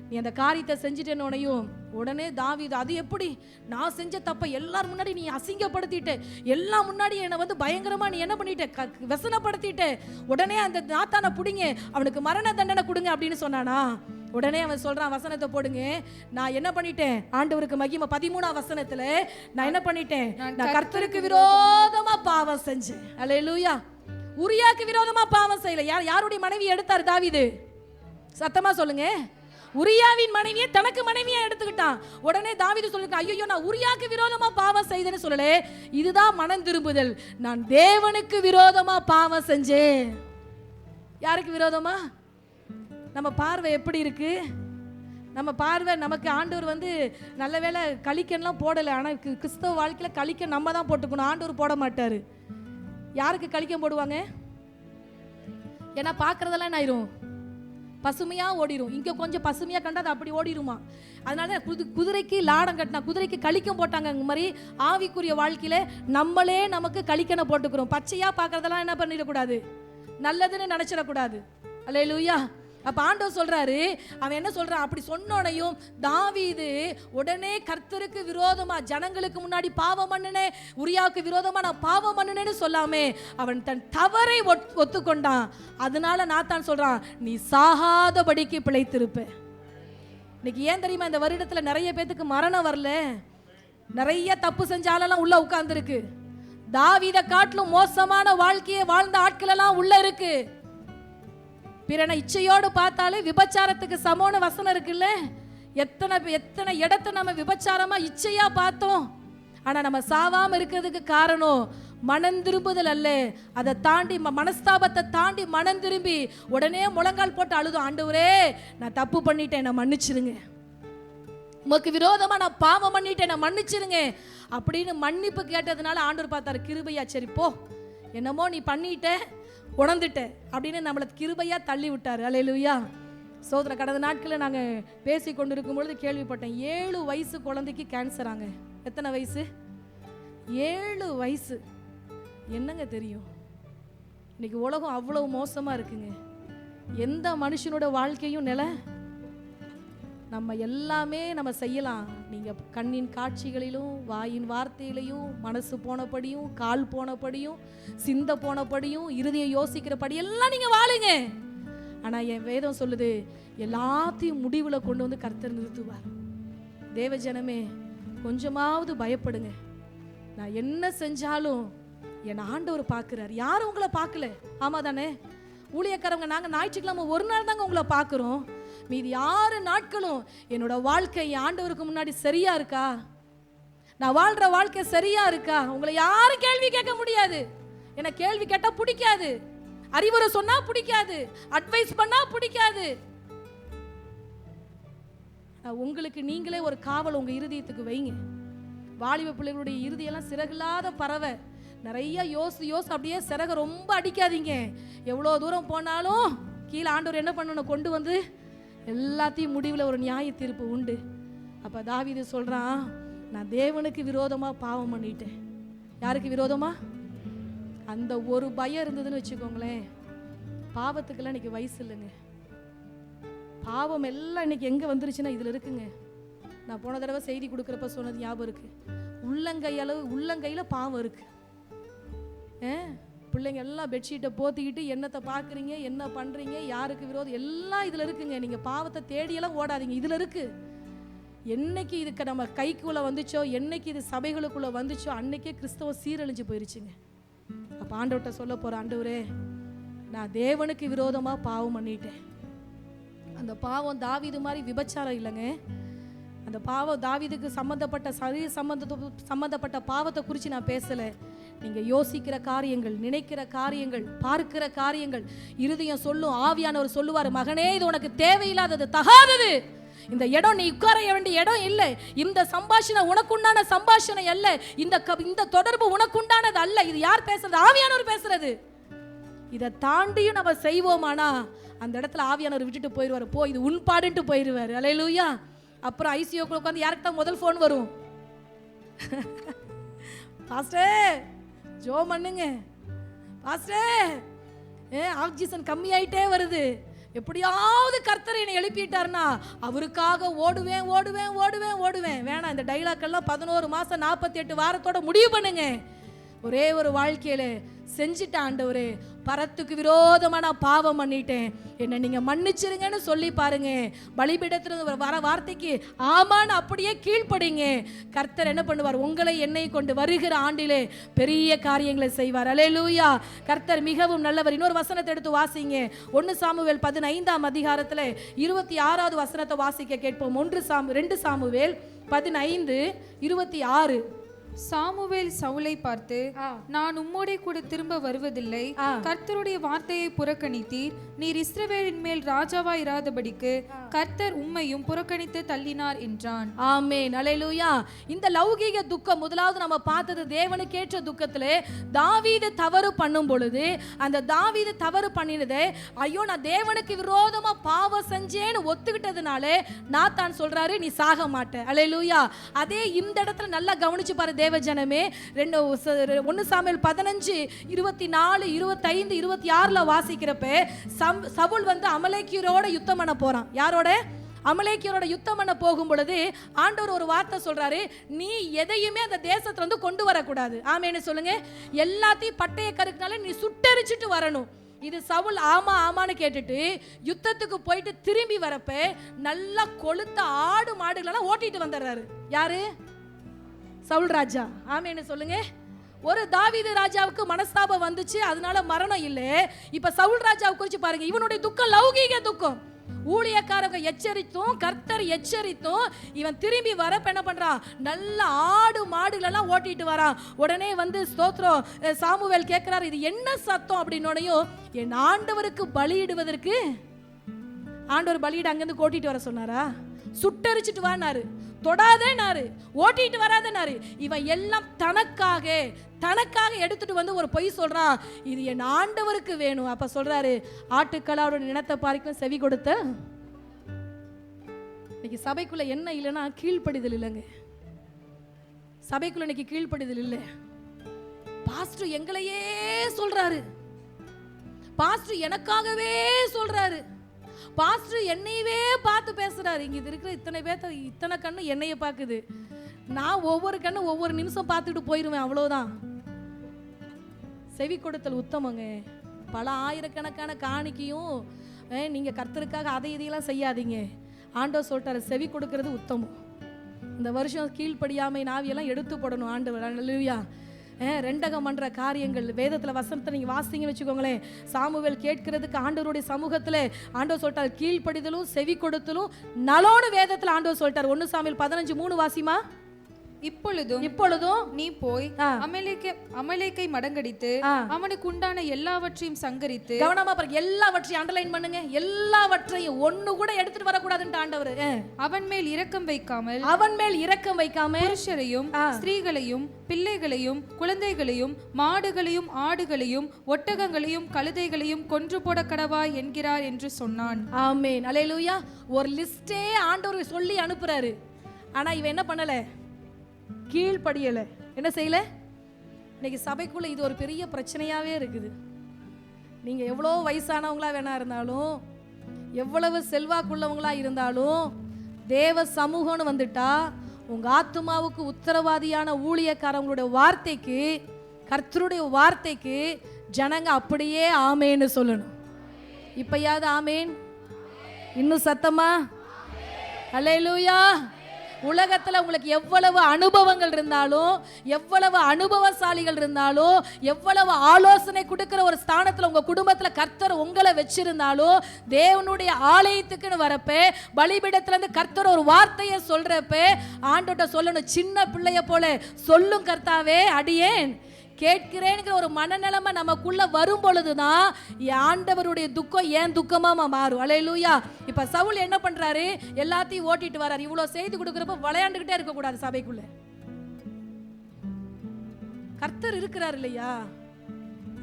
நீ அந்த காரியத்தை செஞ்சுட்டேன்னு உடனே தாவீது, அது எப்படி? நான் செஞ்ச தப்ப எல்லாரும் முன்னாடி நீ அசிங்கப்படுத்திட்ட, எல்லாம் முன்னாடி என்னை வந்து பயங்கரமா நீ என்ன பண்ணிட்ட? வசனப்படுத்திட்ட. உடனே அந்த நாத்தானை பிடிங்க, அவனுக்கு மரண தண்டனை கொடுங்க அப்படின்னு சொன்னானா? உடனே அவன் சொல்றான், வசனத்தை போடுங்க, நான் என்ன பண்ணிட்டேன்? ஆண்டவருக்கு மகிமை. 13ஆம் வசனத்துல நான் என்ன பண்ணிட்டேன்? நான் கர்த்தருக்கு விரோதமா பாவம் செஞ்சேன். அல்லேலூயா. உரியாக்கு விரோதமா பாவம் செய்யல. யாருடைய மனைவி எடுத்தார் தாவீது? சத்தமா சொல்லுங்க. உரியாவின் மனைவியை தனக்கு மனைவியா எடுத்துக்கிட்டான். உடனே தாவீது சொல்லிருக்கான், ஐயோ நான் உரியாக்கு விரோதமா பாவம் செய்தேன்னு சொல்லல, இதுதான் மனம் திரும்புதல். நான் தேவனுக்கு விரோதமா பாவம் செஞ்சேன். யாருக்கு விரோதமா? நம்ம பார்வை எப்படி இருக்கு? நம்ம பார்வை, நமக்கு ஆண்டவர் வந்து நல்ல வேளை கலிக்கன்லாம் போடலை. ஆனால் கிறிஸ்தவ வாழ்க்கையில் கலிக்கன் நம்ம தான் போட்டுக்கணும், ஆண்டவர் போட மாட்டார். யாருக்கு கலிக்கன் போடுவாங்க? ஏன்னா பார்க்குறதெல்லாம் என்ன ஆயிரும்? பசுமையாக ஓடிடும். இங்கே கொஞ்சம் பசுமையாக கண்டா அது அப்படி ஓடிடுமா. அதனால குதிரைக்கு லாடம் கட்டினா குதிரைக்கு கலிக்கம் போட்டாங்க. இந்த மாதிரி ஆவிக்குரிய வாழ்க்கையில் நம்மளே நமக்கு கலிக்கனை போட்டுக்கிறோம். பச்சையாக பார்க்குறதெல்லாம் என்ன பண்ணிடக்கூடாது, நல்லதுன்னு நினச்சிடக்கூடாது. அல்லேலூயா. அப்ப ஆண்டவர் சொல்றாரு, அவன் என்ன சொல்றான்? அப்படி சொன்னோனையும் தாவீது உடனே கர்த்தருக்கு விரோதமா, ஜனங்களுக்கு முன்னாடி பாவம் பண்ணுனே, உரியாவுக்கு விரோதமா நான் பாவம் பண்ணுனேன்னு சொல்லாமே அவன் தன் தவறை ஒத்துக்கொண்டான். அதனால நாத்தான் சொல்றான், நீ சாகாதபடிக்கு பிழைத்திருப்ப. இன்னைக்கு ஏன் தெரியுமா இந்த வருடத்துல நிறைய பேத்துக்கு மரணம் வரல? நிறைய தப்பு செஞ்சாலெல்லாம் உள்ள உட்கார்ந்துருக்கு. தாவீதை காட்டிலும் மோசமான வாழ்க்கையை வாழ்ந்த ஆட்கள் எல்லாம் உள்ள இருக்கு. பிறனை இச்சையோடு பார்த்தாலே விபச்சாரத்துக்கு சமமான வசனம் இருக்குல்ல. எத்தனை இடத்தை நம்ம விபச்சாரமா இச்சையா பார்த்தோம். ஆனா நம்ம சாவாம இருக்கிறதுக்கு காரணம் மனம் திரும்புதல் அல்ல. அதை தாண்டி மனஸ்தாபத்தை தாண்டி மனம் திரும்பி உடனே முழங்கால் போட்டு அழுதும், ஆண்டவரே நான் தப்பு பண்ணிட்டேன், நான் மன்னிச்சிருங்க, உமக்கு விரோதமா நான் பாவம் பண்ணிட்டேன், நான் மன்னிச்சிருங்க அப்படின்னு மன்னிப்பு கேட்டதுனால ஆண்டவர் பார்த்தாரு, கிருபையா, சரி போ, என்னமோ நீ பண்ணிட்ட, உணர்ந்துட்ட அப்படின்னு நம்மளை கிருபையா தள்ளி விட்டாரு. அல்லேலூயா. சோதர கடந்த நாட்களில் நாங்கள் பேசி கொண்டு இருக்கும் பொழுது கேள்விப்பட்டேன், 7 வயசு குழந்தைக்கு கேன்சராங்க. எத்தனை வயசு? 7 வயசு. என்னங்க தெரியும்? இன்னைக்கு உலகம் அவ்வளவு மோசமா இருக்குங்க. எந்த மனுஷனோட வாழ்க்கையும் நம்ம எல்லாமே நம்ம செய்யலாம். நீங்க கண்ணின் காட்சிகளிலும், வாயின் வார்த்தையிலையும், மனசு போனபடியும், கால் போனபடியும், சிந்த போனபடியும், இருதயம் யோசிக்கிறபடி எல்லாம் நீங்க வாழுங்க. ஆனா என் வேதம் சொல்லுது, எல்லாத்தையும் முடிவுல கொண்டு வந்து கர்த்தர் நிறுத்துவார். தேவ ஜனமே, கொஞ்சமாவது பயப்படுங்க. நான் என்ன செஞ்சாலும் என் ஆண்டவர் பார்க்கிறார். யாரும் உங்களை பார்க்கல, ஆமா தானே? ஊழியக்காரங்க நாங்க ஞாயிற்றுக்கிழமை ஒரு நாள் தாங்க உங்களை பார்க்குறோம். மீதி 6 நாட்களும் என்னோட வாழ்க்கை என் ஆண்டவருக்கு முன்னாடி சரியா இருக்கா? நான் வாழ்ற வாழ்க்கை சரியா இருக்கா? உங்களை யாரும் கேள்வி கேட்க முடியாது. எனக்கு கேள்வி கேட்டா பிடிக்காது, அறிவுரை சொன்னா பிடிக்காது, அட்வைஸ் பண்ணா பிடிக்காது. உங்களுக்கு நீங்களே ஒரு காவல் உங்க இருதயத்துக்கு வைங்க. வாலிப பிள்ளைகளுடைய இருதயெல்லாம் சிறகில்லாத பறவை. நிறைய யோசி அப்படியே சிறக ரொம்ப அடிக்காதீங்க. எவ்வளோ தூரம் போனாலும் கீழே ஆண்டவர் என்ன பண்ணணும்? கொண்டு வந்து எல்லாத்தையும் முடிவில் ஒரு நியாய தீர்ப்பு உண்டு. அப்போ தாவீது சொல்கிறான், நான் தேவனுக்கு விரோதமாக பாவம் பண்ணிட்டேன். யாருக்கு விரோதமா? அந்த ஒரு பயம் இருந்ததுன்னு வச்சுக்கோங்களேன், பாவத்துக்கெல்லாம் இன்னைக்கு வயசு இல்லைங்க. பாவம் எல்லாம் இன்னைக்கு எங்கே வந்துருச்சுன்னா இதில் இருக்குங்க. நான் போன தடவை செய்தி கொடுக்குறப்ப சொன்னது ஞாபகம் இருக்கு. உள்ளங்கையில் பாவம் இருக்கு. பிள்ளைங்க எல்லாம் பெட்ஷீட்டை போத்திக்கிட்டு என்னத்தை பார்க்குறீங்க, என்ன பண்ணுறீங்க, யாருக்கு விரோதம் எல்லாம் இதில் இருக்குங்க. நீங்கள் பாவத்தை தேடியெல்லாம் ஓடாதீங்க, இதில் இருக்கு. என்னைக்கு இதுக்கு நம்ம கைக்குள்ளே வந்துச்சோ, என்னைக்கு இது சபைகளுக்குள்ளே வந்துச்சோ, அன்னைக்கே கிறிஸ்தவம் சீரழிஞ்சு போயிருச்சுங்க. அப்போ ஆண்டவர்கிட்ட சொல்ல போகிற, ஆண்டவரே நான் தேவனுக்கு விரோதமாக பாவம் பண்ணிட்டேன். அந்த பாவம் தாவீது மாதிரி விபச்சாரம் இல்லைங்க. அந்த பாவம் தாவீதுக்கு சம்பந்தப்பட்ட சரீர சம்பந்தப்பட்ட பாவத்தை குறித்து நான் பேசலை. நீங்கள் யோசிக்கிற காரியங்கள், நினைக்கிற காரியங்கள், பார்க்கிற காரியங்கள், இருதயம் சொல்லும். ஆவியானவர் சொல்லுவார், மகனே இது உனக்கு தேவையில்லாதது, தகாதது. இந்த இடம் நீ உட்கார வேண்டிய இடம் இல்லை. இந்த சம்பாஷணை உனக்குண்டான சம்பாஷணை அல்ல. இந்த தொடர்பு உனக்குண்டானது அல்ல. இது யார் பேசுறது? ஆவியானவர் பேசுறது. இதை தாண்டியும் நம்ம செய்வோமானா அந்த இடத்துல ஆவியானவர் விட்டுட்டு போயிடுவார். போ, இது உன் பாடுன்ட்டு போயிடுவார். அல்லேலூயா. அப்புறம் ஐசியோக்குள்ள உட்காந்து யாருக்கு தான் முதல் ஃபோன் வரும்? பாஸ்டர் ஜோ பண்ணுங்க பாஸ்டர், ஆக்சிஜன் கம்மியாயிட்டே வருது, எப்படியாவது கர்த்தர் என்னை எழுப்பிட்டார்னா அவருக்காக ஓடுவேன் ஓடுவேன் ஓடுவேன் ஓடுவேன். வேணாம், இந்த டைலாக் எல்லாம் 11 மாசம் 48 வாரத்தோட முடிவு பண்ணுங்க. ஒரே ஒரு வாழ்க்கையில செஞ்சுட்ட, ஆண்டவரே பரத்துக்கு விரோதமா நான் பாவம் பண்ணிட்டேன், என்ன நீங்க மன்னிச்சிருங்கன்னு சொல்லி பாருங்க. பலிபீடத்துல வர வார்த்தைக்கு ஆமான்னு அப்படியே கீழ்ப்படிங்க. கர்த்தர் என்ன பண்ணுவார்? உங்களை என்னை கொண்டு வருகிற ஆண்டிலே பெரிய காரியங்களை செய்வார். அல்லேலூயா. கர்த்தர் மிகவும் நல்லவர். இன்னொரு வசனத்தை எடுத்து வாசிங்க. 1 சாமுவேல் 15ஆம் அதிகாரத்துல 26வது வசனத்தை வாசிக்க கேட்போம். 2 சாமுவேல் 15:26. சாமுவேல் சவுலை பார்த்து, நான் உம்மோடே கூட திரும்ப வருவதில்லை, கர்த்தருடைய வார்த்தையை புறக்கணித்தீர், நீர் இஸ்ரவேலின் மேல் ராஜாவாய் இராதபடிக்கு கர்த்தர் உம்மையும் புறக்கணித்து தள்ளினார் என்றான். ஆமென். அல்லேலூயா. இந்த லௌகீக துக்கம் முதலாவது நம்ம பார்த்தது தேவனுக்கேற்ற துக்கத்திலே தாவீது தவறு பண்ணும் பொழுது, அந்த தாவீது தவறு பண்ணினது, ஐயோ நான் தேவனுக்கு விரோதமா பாவம் செஞ்சேன்னு ஒத்துக்கிட்டதுனாலே நாத்தான் சொல்றாரு, நீ சாக மாட்ட. அல்லேலூயா. அதே இந்த இடத்துல நல்லா கவனிச்சு பாரு தேவ ஜனமே. 1 சாமுவேல் 15, 24, 25, 26 வாசிக்கிறப்ப சவுல் வந்து அமலேக்கியரோட யுத்தம் பண்ண போறான். யாரோட? அமலேக்கியரோட யுத்தம் பண்ண போகும் பொழுது ஆண்டவர் ஒரு வார்த்தை சொல்றாரு, நீ எதையுமே அந்த தேசத்துல இருந்து கொண்டு வரக்கூடாது. ஆமேன்னு சொல்லுங்க. எல்லாத்தையும் பட்டய கருக்குனால நீ சுட்டரிச்சுட்டு வரணும். இது சவுல் ஆமா ஆமான்னு கேட்டுட்டு யுத்தத்துக்கு போயிட்டு திரும்பி வரப்ப நல்லா கொளுத்த ஆடு மாடுகளெல்லாம் ஓட்டிட்டு வந்துடுறாரு. யாரு? சவுல் ராஜா. ஆமேன்னு சொல்லுங்க. ஒரு தாவீது ராஜாவுக்கு மனஸ்தாபம் வந்துச்சு, அதனால மரணம் இல்லை. இப்ப சவுல் ராஜாவை குறிச்சு பாருங்க. இவனுடைய துக்கம் லௌகீக துக்கம். ஊழியக்காரங்க எச்சரித்தும் கர்த்தர் எச்சரித்தும் இவன் திரும்பி வரப்ப என்ன பண்றான்? நல்ல ஆடு மாடுகளெல்லாம் ஓட்டிட்டு வரான். உடனே வந்து ஸ்தோத்திரம் சாமுவேல் கேட்கிறார், இது என்ன சத்தம் அப்படின்னோடையும், என் ஆண்டவருக்கு பலியிடுவதற்கு ஆண்டவர் பலியிட அங்கிருந்து ஓட்டிட்டு வர சொன்னாரா? சுட்டரிச்சுட்டு வானாரு, தொடாதேனாரு, ஓட்டிட்டு வராதனாரு. இவன் எல்லாம் தனக்காக எடுத்துட்டு வந்து ஒரு பொய் சொல்றான், இது என் ஆண்டவருக்கு வேணும். அப்ப சொல்றாரு, ஆட்டுக்களாவோட நினத்தை பாரிக்கும் செவி கொடுத்த. இன்னைக்கு சபைக்குள்ள என்ன இல்லைன்னா கீழ்ப்படிதல் இல்லைங்க. சபைக்குள்ள இன்னைக்கு கீழ்ப்படிதல் இல்லை. பாஸ்டர் எங்களையே சொல்றாரு, பாஸ்டர் எனக்காகவே சொல்றாரு, பாஸ்டர் என்னையவே பார்த்து பேசுறாரு. இங்க இருக்கிற இத்தனை பேர்த்த இத்தனை கண்ணு என்னைய பார்க்குது, நான் ஒவ்வொரு கண்ணு ஒவ்வொரு நிமிஷம் பார்த்துட்டு போயிருவேன், அவ்வளவுதான். செவி கொடுத்தல் உத்தமங்க. பல ஆயிரக்கணக்கான காணிக்கையும் நீங்க கர்த்தருக்காக அதை இதையெல்லாம் செய்யாதீங்க. ஆண்டவர் சொல்லிட்டாரு, செவி கொடுக்கிறது உத்தமம். இந்த வருஷம் கீழ்ப்படியாமை நாவியெல்லாம் எடுத்து போடணும் ஆண்டவர். அல்லேலூயா. ரெண்டகம் பண்ற காரியங்கள் வேதத்துல வசனத்தை நீங்க வாசிங்க வச்சுக்கோங்களேன். சாமுவேல் கேட்கிறதுக்கு ஆண்டவருடைய சமூகத்துல ஆண்டவர் சொல்லிட்டார், கீழ்ப்படிதலும் செவி கொடுத்தலும் நலோன்னு வேதத்துல ஆண்டவர் சொல்லிட்டார். 1 சாமுவேல் 15:3 வாசிமா. இப்பொழுதும் நீ போய் அமலேக்கை மடங்கடித்து அவனுக்கு உண்டான எல்லாவற்றையும் சங்கரித்து. கவனமா பாருங்க, எல்லாவற்றையும் அண்டர்லைன் பண்ணுங்க. எல்லாவற்றையும் ஒண்ணு கூட எடுத்துட்டு வரக்கூடாதுன்னு ஆண்டவர். அவன் மேல் இரக்கம் வைக்காமல் புருஷரையும் ஸ்திரீகளையும் பிள்ளைகளையும் குழந்தைகளையும் மாடுகளையும் ஆடுகளையும் ஒட்டகங்களையும் கழுதைகளையும் கொன்று போட கடவாய் என்கிறார் என்று சொன்னான். ஆமென். அல்லேலூயா. ஒரு லிஸ்டே ஆண்டவர் சொல்லி அனுப்புறாரு. ஆனா இவன் என்ன பண்ணல? கீழ்ப்படியல. என்ன செய்யல? இன்னைக்கு சபைக்குள்ள இது ஒரு பெரிய பிரச்சனையாவே இருக்குது. நீங்க எவ்வளோ வயசானவங்களா வேணா இருந்தாலும், எவ்வளவு செல்வாக்குள்ளவங்களா இருந்தாலும், தேவ சமூகம்னு வந்துட்டா உங்க ஆத்துமாவுக்கு உத்தரவாதியான ஊழியக்காரங்களுடைய வார்த்தைக்கு, கர்த்தருடைய வார்த்தைக்கு ஜனங்க அப்படியே ஆமேன்னு சொல்லணும். இப்பயாவது ஆமேன்? இன்னும் சத்தமா? அல்லேலூயா. உலகத்துல உங்களுக்கு எவ்வளவு அனுபவங்கள் இருந்தாலும், எவ்வளவு அனுபவசாலிகள் இருந்தாலும், எவ்வளவு ஆலோசனை கொடுக்கிற ஒரு ஸ்தானத்துல உங்க குடும்பத்துல கர்த்தர் உங்களை வச்சிருந்தாலும், தேவனுடைய ஆலயத்துக்குன்னு வரப்ப பலிபீடத்துல இருந்து கர்த்தர் ஒரு வார்த்தையை சொல்றப்ப ஆண்டவர்ட்ட சொல்லணும், சின்ன பிள்ளைய போல சொல்லும் கர்த்தாவே அடியேன் கேட்கிறேன்ங்கிற ஒரு மனநிலைமை நமக்குள்ள வரும் பொழுதுதான் ஆண்டவருடைய துக்கம் ஏன் துக்கமா மாறும். அல்லேலூயா. இப்ப சவுல் என்ன பண்றாரு? எல்லாத்தையும் ஓட்டிட்டு வராரு. இவ்வளவு செய்தி கொடுக்கறப்ப விளையாண்டுகிட்டே இருக்க கூடாது. சபைக்குள்ள கர்த்தர் இருக்கிறார் இல்லையா?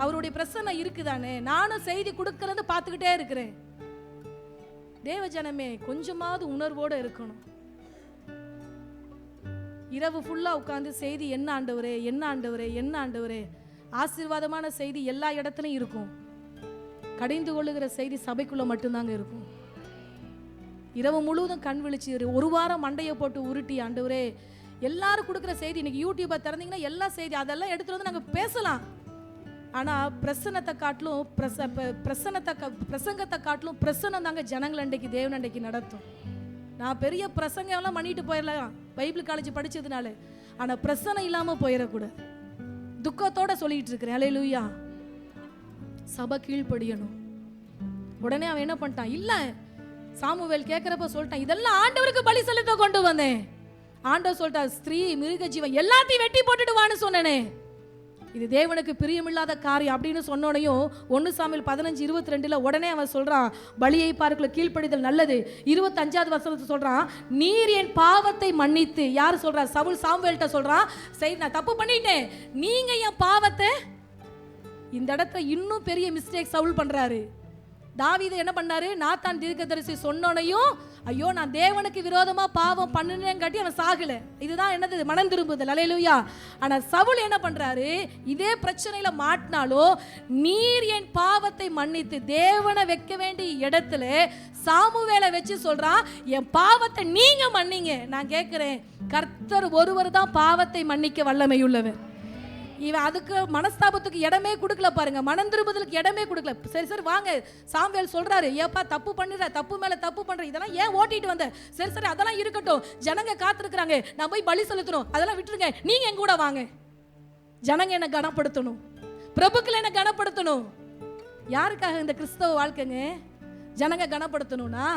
அவருடைய பிரசன்னம் இருக்குதானே. நானும் செய்தி கொடுக்கறது பார்த்துக்கிட்டே இருக்கிறேன். தேவஜனமே கொஞ்சமாவது உணர்வோடு இருக்கணும். இரவு ஃபுல்லா உட்காந்து செய்தி என்ன ஆண்டவரே, என்ன ஆண்டவரே, என்ன ஆண்டவரே. ஆசீர்வாதமான செய்தி எல்லா இடத்துலையும் இருக்கும். கடிந்து கொள்ளுகிற செய்தி சபைக்குள்ள மட்டும்தாங்க இருக்கும். இரவு முழுவதும் கண் விழிச்சு ஒரு வாரம் மண்டையை போட்டு உருட்டி, ஆண்டவரே எல்லாரும் கொடுக்குற செய்தி இன்னைக்கு யூடியூபை திறந்தீங்கன்னா எல்லா செய்தி அதெல்லாம் எடுத்துட்டு வந்து நாங்கள் பேசலாம். ஆனால் பிரசன்னத்தை காட்டிலும் பிரசங்கத்தை காட்டிலும் பிரசன்னம் தாங்க ஜனங்கள் அண்டைக்கு தேவன் அண்டைக்கு நடத்தும். நான் பெரிய பிரசங்கம்லாம் பண்ணிட்டு போயிடலாம் பைபிள் காலேஜ் படிச்சதுனால, ஆனால் பிரசனம் இல்லாமல் போயிடக்கூடாது. துக்கத்தோட சொல்லிட்டு இருக்கிறேன். அல்லேலூயா. சபை கீழ்ப்படியணும். உடனே அவன் என்ன பண்ணிட்டான்? இல்ல, சாமுவேல் கேட்கிறப்ப சொல்லிட்டான், இதெல்லாம் ஆண்டவருக்கு பலி செலுத்த கொண்டு வந்தேன். ஆண்டவர் சொல்லிட்டார், ஸ்திரீ மிருக ஜீவன் எல்லாத்தையும் வெட்டி போட்டுட்டு வான்னு சொன்னனே, இது தேவனுக்கு பிரியமில்லாத காரியம் அப்படின்னு சொன்னோனையும் 1 சாமுவேல் 15:22 உடனே அவன் சொல்றான், பலியை பார்க்கல கீழ்ப்படிதல் நல்லது. 25வது வசனத்தை சொல்றான், நீர் என் பாவத்தை மன்னித்து. யார் சொல்றா? சவுல் சாமுவேல்ட்ட சொல்றான், சரி நான் தப்பு பண்ணிட்டேன், நீங்க என் பாவத்தை. இந்த இடத்துல இன்னும் பெரிய மிஸ்டேக் சவுல் பண்றாரு. தாவீது என்ன பண்ணாரு? நாத்தான் தீர்க்கதரிசி சொன்னோனையும், ஐயோ நான் தேவனுக்கு விரோதமா பாவம் பண்ணுனேங்காட்டி அவன் சாகல. இதுதான் என்னது? மனம் திரும்புதல். அல்லேலூயா. ஆனா சவுல் என்ன பண்றாரு? இதே பிரச்சனையில மாட்டினாலும் நீர் என் பாவத்தை மன்னித்து, தேவனை வைக்க வேண்டிய இடத்துல சாமுவேலை வச்சு சொல்றான், என் பாவத்தை நீங்க மன்னிங்க. நான் கேட்கிறேன், கர்த்தர் ஒருவர் தான் பாவத்தை மன்னிக்க வல்லமை உள்ளவர். இவன் அதுக்கு மனஸ்தாபத்துக்கு இடமே கொடுக்கல பாருங்க, மனம் திரும்புதலுக்கு இடமே கொடுக்கல. சரி சரி வாங்க, சாமுவேல் சொல்றாரு, ஏப்பா தப்பு பண்ணுற, தப்பு மேல தப்பு பண்ற, இதெல்லாம் ஏன் ஓட்டிட்டு வந்த? சரி சரி அதெல்லாம் இருக்கட்டும், ஜனங்க காத்திருக்கிறாங்க, நான் போய் பலி செலுத்தணும், அதெல்லாம் விட்டுருங்க, நீங்க எங்க கூட வாங்க. ஜனங்க என்ன கனப்படுத்தணும், பிரபுக்கள் என்ன கனப்படுத்தணும். யாருக்காக இந்த கிறிஸ்தவ வாழ்க்கைங்க? ஜனங்க கனப்படுத்தணும்னா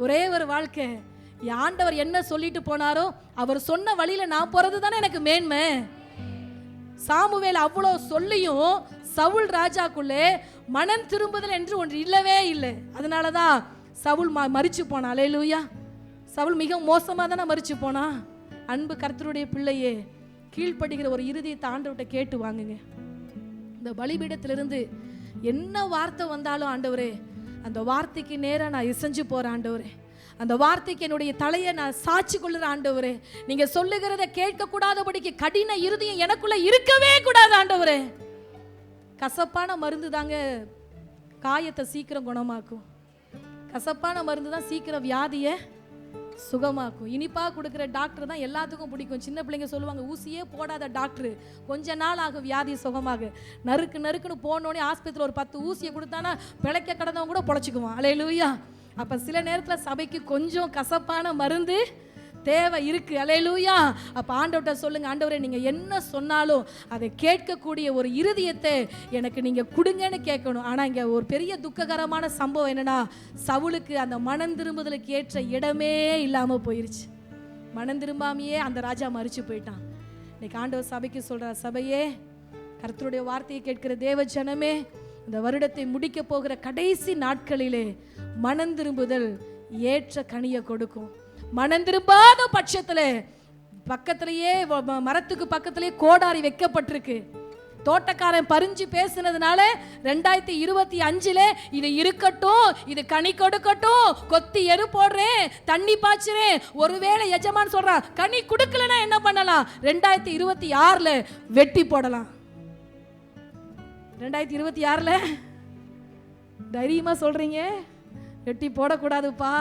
ஒரே ஒரு வாழ்க்கை, ஆண்டவர் என்ன சொல்லிட்டு போனாரோ அவர் சொன்ன வழியில நான் போறது தானே எனக்கு மேன்மை. சாமுவேல் அவ்வளோ சொல்லியும் சவுல் ராஜாக்குள்ளே மனம் திரும்புதல் என்று ஒன்று இல்லவே இல்லை. அதனாலதான் சவுல் மரிச்சு போனான். அல்லேலூயா. சவுல் மிக மோசமாக தானே மரிச்சு போனா. அன்பு கர்த்தருடைய பிள்ளையே, கீழ்ப்படுகிற ஒரு இருதயத்தை ஆண்டவர்கிட்ட கேட்டு வாங்குங்க. இந்த பலிபீடத்திலிருந்து என்ன வார்த்தை வந்தாலும் ஆண்டவரே, அந்த வார்த்தைக்கு நேராக நான் இசைஞ்சு போறேன் ஆண்டவரே. அந்த வார்த்தைக்கு என்னுடைய தலையை நான் சாட்சி கொள்ளுற ஆண்டவரே. நீங்க சொல்லுகிறத கேட்க கூடாதபடிக்கு கடின இருதயம் எனக்குள்ள இருக்கவே கூடாது ஆண்டவரே. கசப்பான மருந்து தாங்க காயத்தை சீக்கிரம் குணமாக்கும். கசப்பான மருந்து தான் சீக்கிரம் வியாதியை சுகமாக்கும். இனிப்பாக கொடுக்குற டாக்டர் தான் எல்லாத்துக்கும் பிடிக்கும். சின்ன பிள்ளைங்க சொல்லுவாங்க, ஊசியே போடாத டாக்டரு கொஞ்ச நாள் ஆகும் வியாதி சுகமாக. நறுக்குன்னு போனோடனே ஆஸ்பத்திரியில் ஒரு 10 ஊசியை கொடுத்தானா பிழைக்க கடந்தவங்க கூட பொழைச்சிக்குவான். அல்லேலூயா. அப்போ சில நேரத்தில் சபைக்கு கொஞ்சம் கசப்பான மருந்து தேவை இருக்கு. அல்லேலூயா. அப்போ ஆண்டவர்கிட்ட சொல்லுங்க, ஆண்டவரே நீங்கள் என்ன சொன்னாலும் அதை கேட்கக்கூடிய ஒரு இருதயத்தை எனக்கு நீங்கள் கொடுங்கன்னு கேட்கணும். ஆனால் இங்கே ஒரு பெரிய துக்ககரமான சம்பவம் என்னன்னா, சவுலுக்கு அந்த மனம் திரும்புதலுக்கு ஏற்ற இடமே இல்லாமல் போயிருச்சு. மனம் திரும்பாமையே அந்த ராஜா மரிச்சு போயிட்டான். இன்னைக்கு ஆண்டவர் சபைக்கு சொல்கிறார், சபையே, கர்த்தருடைய வார்த்தையை கேட்கிற தேவ ஜனமே, இந்த வருடத்தை முடிக்க போகிற கடைசி நாட்களிலே மனம் திரும்புதல் ஏற்ற கனியை கொடுக்கும். மனம் திரும்பாத பட்சத்துல பக்கத்திலேயே மரத்துக்கு பக்கத்திலேயே கோடாரி வைக்கப்பட்டிருக்கு. தோட்டக்காரன் பறிஞ்சு பேசுனதுனால 2025 இது இருக்கட்டும், இது கனி கொடுக்கட்டும், கொத்தி எரு போடுறேன், தண்ணி பாய்ச்சுறேன். ஒருவேளை எஜமான் சொல்றான் கனி கொடுக்கலன்னா என்ன பண்ணலாம்? 2026 வெட்டி போடலாம். 2026 தைரியமா சொல்றீங்க, வெட்டி போடக்கூடாதுப்பா.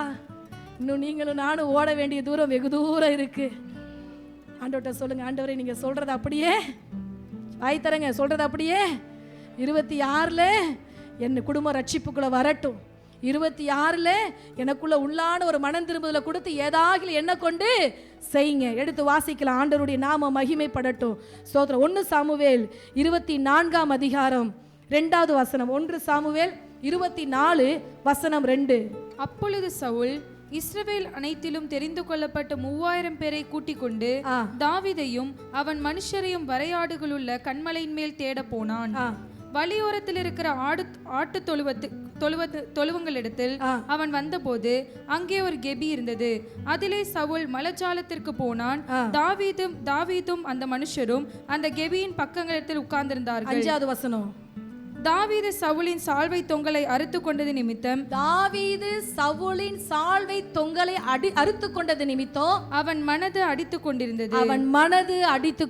இன்னும் நீங்களும் நானும் ஓட வேண்டிய தூரம் வெகு தூரம் இருக்கு. ஆண்டவர்கிட்ட சொல்லுங்க, ஆண்டவரே நீங்க சொல்றது அப்படியே வாய் தரங்க, சொல்றது அப்படியே 26 என் குடும்ப ரட்சிப்புக்குள்ள வரட்டும். 26 எனக்குள்ள உள்ளான ஒரு மனம் திரும்புதலை கொடுத்து ஏதாவது என்ன கொண்டு செய்யுங்க. எடுத்து வாசிக்கலாம். ஆண்டவருடைய நாம மகிமைப்படட்டும். ஸ்தோத்திரம். 1 சாமுவேல் 24ஆம் அதிகாரம் 2வது வசனம். 1 சாமுவேல் 24 வசனம் 2. அப்பொழுது சவுல் இஸ்ரவேல் அனைத்திலும் தெரிந்து கொள்ளப்பட்ட 3000 பேரை கூட்டிக் கொண்டு தாவீதையும் அவன் மனுஷரையும் வரையாடுகளுள்ள கண்மலையின் மேல் தேட போனான். வழியோரத்தில் இருக்கிற ஆட்டு தொழுவங்களிடத்தில் அவன் வந்தபோது அங்கே ஒரு கெபி இருந்தது. அதிலே சவுல் மலஜாலத்திற்கு போனான். தாவீதும் அந்த மனுஷரும் அந்த கெபியின் பக்கங்களிடத்தில் உட்கார்ந்திருந்தார்கள். 5வது வசனம். தாவீது சவுலின் சால்வை தொங்கலை அறுத்து கொண்டது நிமித்தம் அறுத்து கொண்டது நிமித்தம் அவன் மனது அடித்து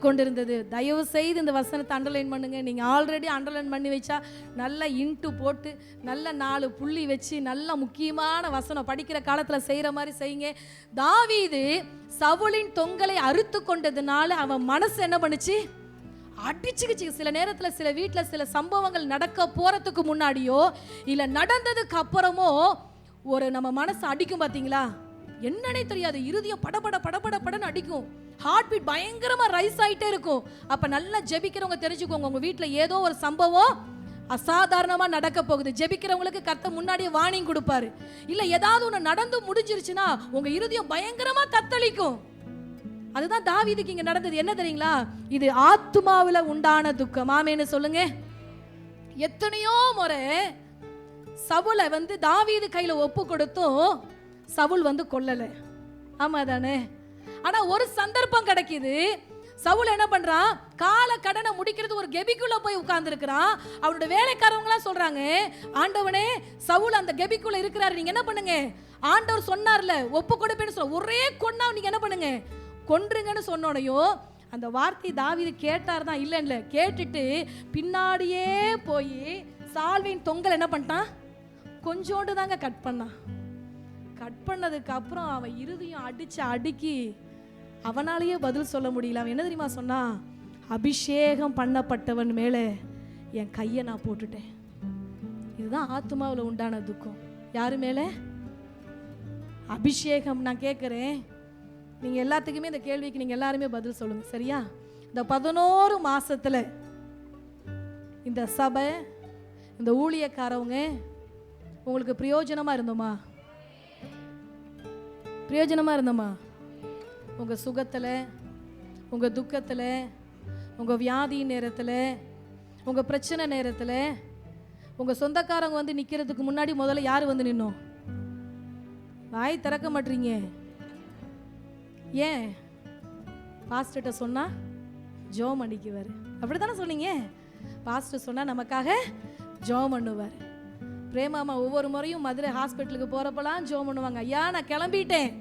கொண்டிருந்தது. தயவு செய்து இந்த வசனத்தை அண்டர்லைன் பண்ணுங்க. நீங்க ஆல்ரெடி அண்டர்லைன் பண்ணி வச்சா நல்ல இன்ட்டு போட்டு நல்ல 4 புள்ளி வச்சு நல்ல முக்கியமான வசனம் படிக்கிற காலத்துல செய்யற மாதிரி செய்யுங்க. தாவீது சவுலின் தொங்கலை அறுத்து கொண்டதுனால அவன் மனசு என்ன பண்ணுச்சு? அடிச்சுக்கிச்சு. சில நேரத்தில் சில வீட்டில் சில சம்பவங்கள் நடக்க போறதுக்கு முன்னாடியோ இல்லை நடந்ததுக்கு அப்புறமோ ஒரு நம்ம மனசு அடிக்கும். பார்த்தீங்களா? என்னன்னே தெரியாது, இருதயம் படபடன்னு அடிக்கும். ஹார்ட் பீட் பயங்கரமா ரைஸ் ஆகிட்டே இருக்கும். அப்போ நல்லா ஜெபிக்கிறவங்க தெரிஞ்சுக்கோங்க, உங்க வீட்டில் ஏதோ ஒரு சம்பவம் அசாதாரணமா நடக்க போகுது. ஜெபிக்கிறவங்களுக்கு கர்த்தர் முன்னாடியே வார்னிங் கொடுப்பாரு. இல்லை ஏதாவது ஒன்று நடந்து முடிஞ்சிருச்சுன்னா உங்க இருதயம் பயங்கரமா தத்தளிக்கும். அதுதான் தாவீதுக்கு இங்க நடந்தது. என்ன தெரியுங்களா? இது ஆத்துமாவில உண்டான துக்கம். ஆமென்னு சொல்லுங்க. எத்தனையோ முறை சவுலை தாவீது கையில ஒப்பு கொடுத்தும் சவுல் கொல்லல. ஆமா தானே? ஆனா ஒரு சந்தர்ப்பம் கிடைக்குது. சவுல் என்ன பண்றான்? கால கடனை முடிக்கிறது ஒரு கெபிக்குள்ள போய் உட்கார்ந்து இருக்கிறான். அவனோட வேலைக்காரவங்க எல்லாம் சொல்றாங்க, ஆண்டவனே சவுல் அந்த கெபிக்குள்ள இருக்கிறாரு, நீங்க என்ன பண்ணுங்க? ஆண்டவர் சொன்னார்ல ஒப்பு கொடுப்பேன்னு சொல்ல, ஒரே கொன்னா நீங்க என்ன பண்ணுங்க? கொன்றுங்கன்னு சொன்னோனையோ அந்த வார்த்தை தாவீது கேட்டார் தான், இல்லை கேட்டுட்டு பின்னாடியே போய் சால்வையின் தொங்கல் என்ன பண்ணிட்டான்? கொஞ்சோண்டு தாங்க கட் பண்ணான். கட் பண்ணதுக்கு அப்புறம் அவன் இருதயம் அடுக்கி அவனாலேயே பதில் சொல்ல முடியல. அவன் என்ன தெரியுமா சொன்னா? அபிஷேகம் பண்ணப்பட்டவன் மேலே என் கையை நான் போட்டுட்டேன். இதுதான் ஆத்துமாவில் உண்டான துக்கம். யாரு மேலே? அபிஷேகம். நான் கேட்குறேன், நீங்கள் எல்லாத்துக்குமே இந்த கேள்விக்கு நீங்கள் எல்லாருமே பதில் சொல்லுங்க, சரியா? இந்த 11 மாசத்துல இந்த சபை, இந்த ஊழியக்காரவங்க உங்களுக்கு பிரயோஜனமா இருந்தோமா? உங்க சுகத்துல, உங்க துக்கத்துல, உங்க வியாதி நேரத்துல, உங்க பிரச்சனை நேரத்துல, உங்க சொந்தக்காரங்க நிக்கிறதுக்கு முன்னாடி முதல்ல யாரு நின்னோம்? வாய் திறக்க மாட்டீங்க. ஏன்? பாஸ்டர்கிட்ட சொன்னா ஜோம் அடிக்குவார். அப்படித்தானே சொன்னீங்க? பாஸ்டர் சொன்னா நமக்காக ஜோம் பண்ணுவார். பிரேமாமா ஒவ்வொரு முறையும் மதுரை ஹாஸ்பிட்டலுக்கு போறப்பெல்லாம் ஜோம் பண்ணுவாங்க. ஐயா நான் கிளம்பிட்டேன்.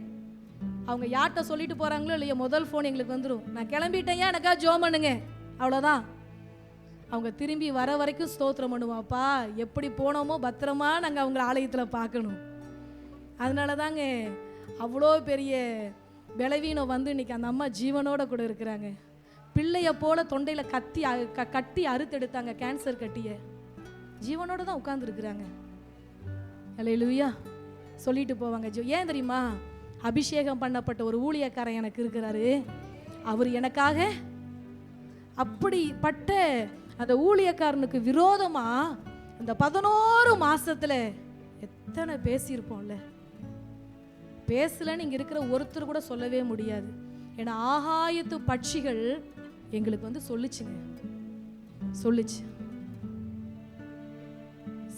அவங்க யார்கிட்ட சொல்லிட்டு போறாங்களோ இல்லையோ முதல் ஃபோன் எங்களுக்கு வந்துடும், நான் கிளம்பிட்டேன், எனக்கா ஜோம் பண்ணுங்க, அவ்வளோதான். அவங்க திரும்பி வர வரைக்கும் ஸ்தோத்திரம் பண்ணுவாப்பா. எப்படி போனோமோ பத்திரமா நாங்கள் அவங்கள ஆலயத்தில் பார்க்கணும். அதனால தாங்க அவ்வளோ பெரிய பலவீனம் வந்து இன்னைக்கு அந்த அம்மா ஜீவனோட கூட இருக்கிறாங்க. பிள்ளைய போல தொண்டையில் கட்டி அறுத்தெடுத்தாங்க, கேன்சர் கட்டிய ஜீவனோட தான் உட்கார்ந்துருக்குறாங்க. அல்லேலூயா சொல்லிட்டு போவாங்க. ஏன் தெரியுமா? அபிஷேகம் பண்ணப்பட்ட ஒரு ஊழியக்காரன் எனக்கு இருக்கிறாரு. அவர் எனக்காக அப்படிப்பட்ட அந்த ஊழியக்காரனுக்கு விரோதமா அந்த 11 மாசத்துல எத்தனை பேசியிருப்போம்ல. பேசலன்னு இங்க இருக்கிற ஒருத்தர் கூட சொல்லவே முடியாது. ஏன்னா ஆகாயத்து பட்சிகள் எங்களுக்கு வந்து சொல்லுச்சு.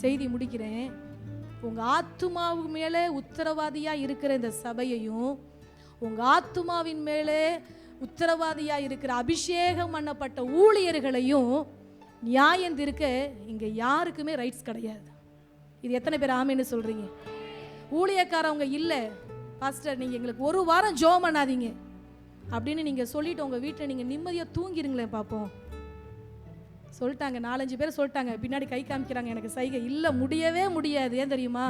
செய்தி முடிக்கிறேன். உங்க ஆத்துமாவு மேலே உத்தரவாதியா இருக்கிற இந்த சபையையும், உங்க ஆத்துமாவின் மேலே உத்தரவாதியா இருக்கிற அபிஷேகம் பண்ணப்பட்ட ஊழியர்களையும் நியாயம் தீர்க்க இங்க யாருக்குமே ரைட்ஸ் கிடையாது. இது எத்தனை பேர் ஆமேன்னு சொல்றீங்க? ஊழியக்காரவங்க இல்லை பாஸ்டர் நீங்க எங்களுக்கு ஒரு வாரம் ஜெபம் பண்ணாதீங்க அப்படின்னு நீங்க சொல்லிட்டு உங்க வீட்டில் நீங்க நிம்மதியா தூங்கிருங்களேன் பார்ப்போம். சொல்லிட்டாங்க, 4-5 பேர் சொல்லிட்டாங்க. பின்னாடி கை காமிக்கிறாங்க எனக்கு சைகை. இல்லை, முடியவே முடியாது. ஏன் தெரியுமா?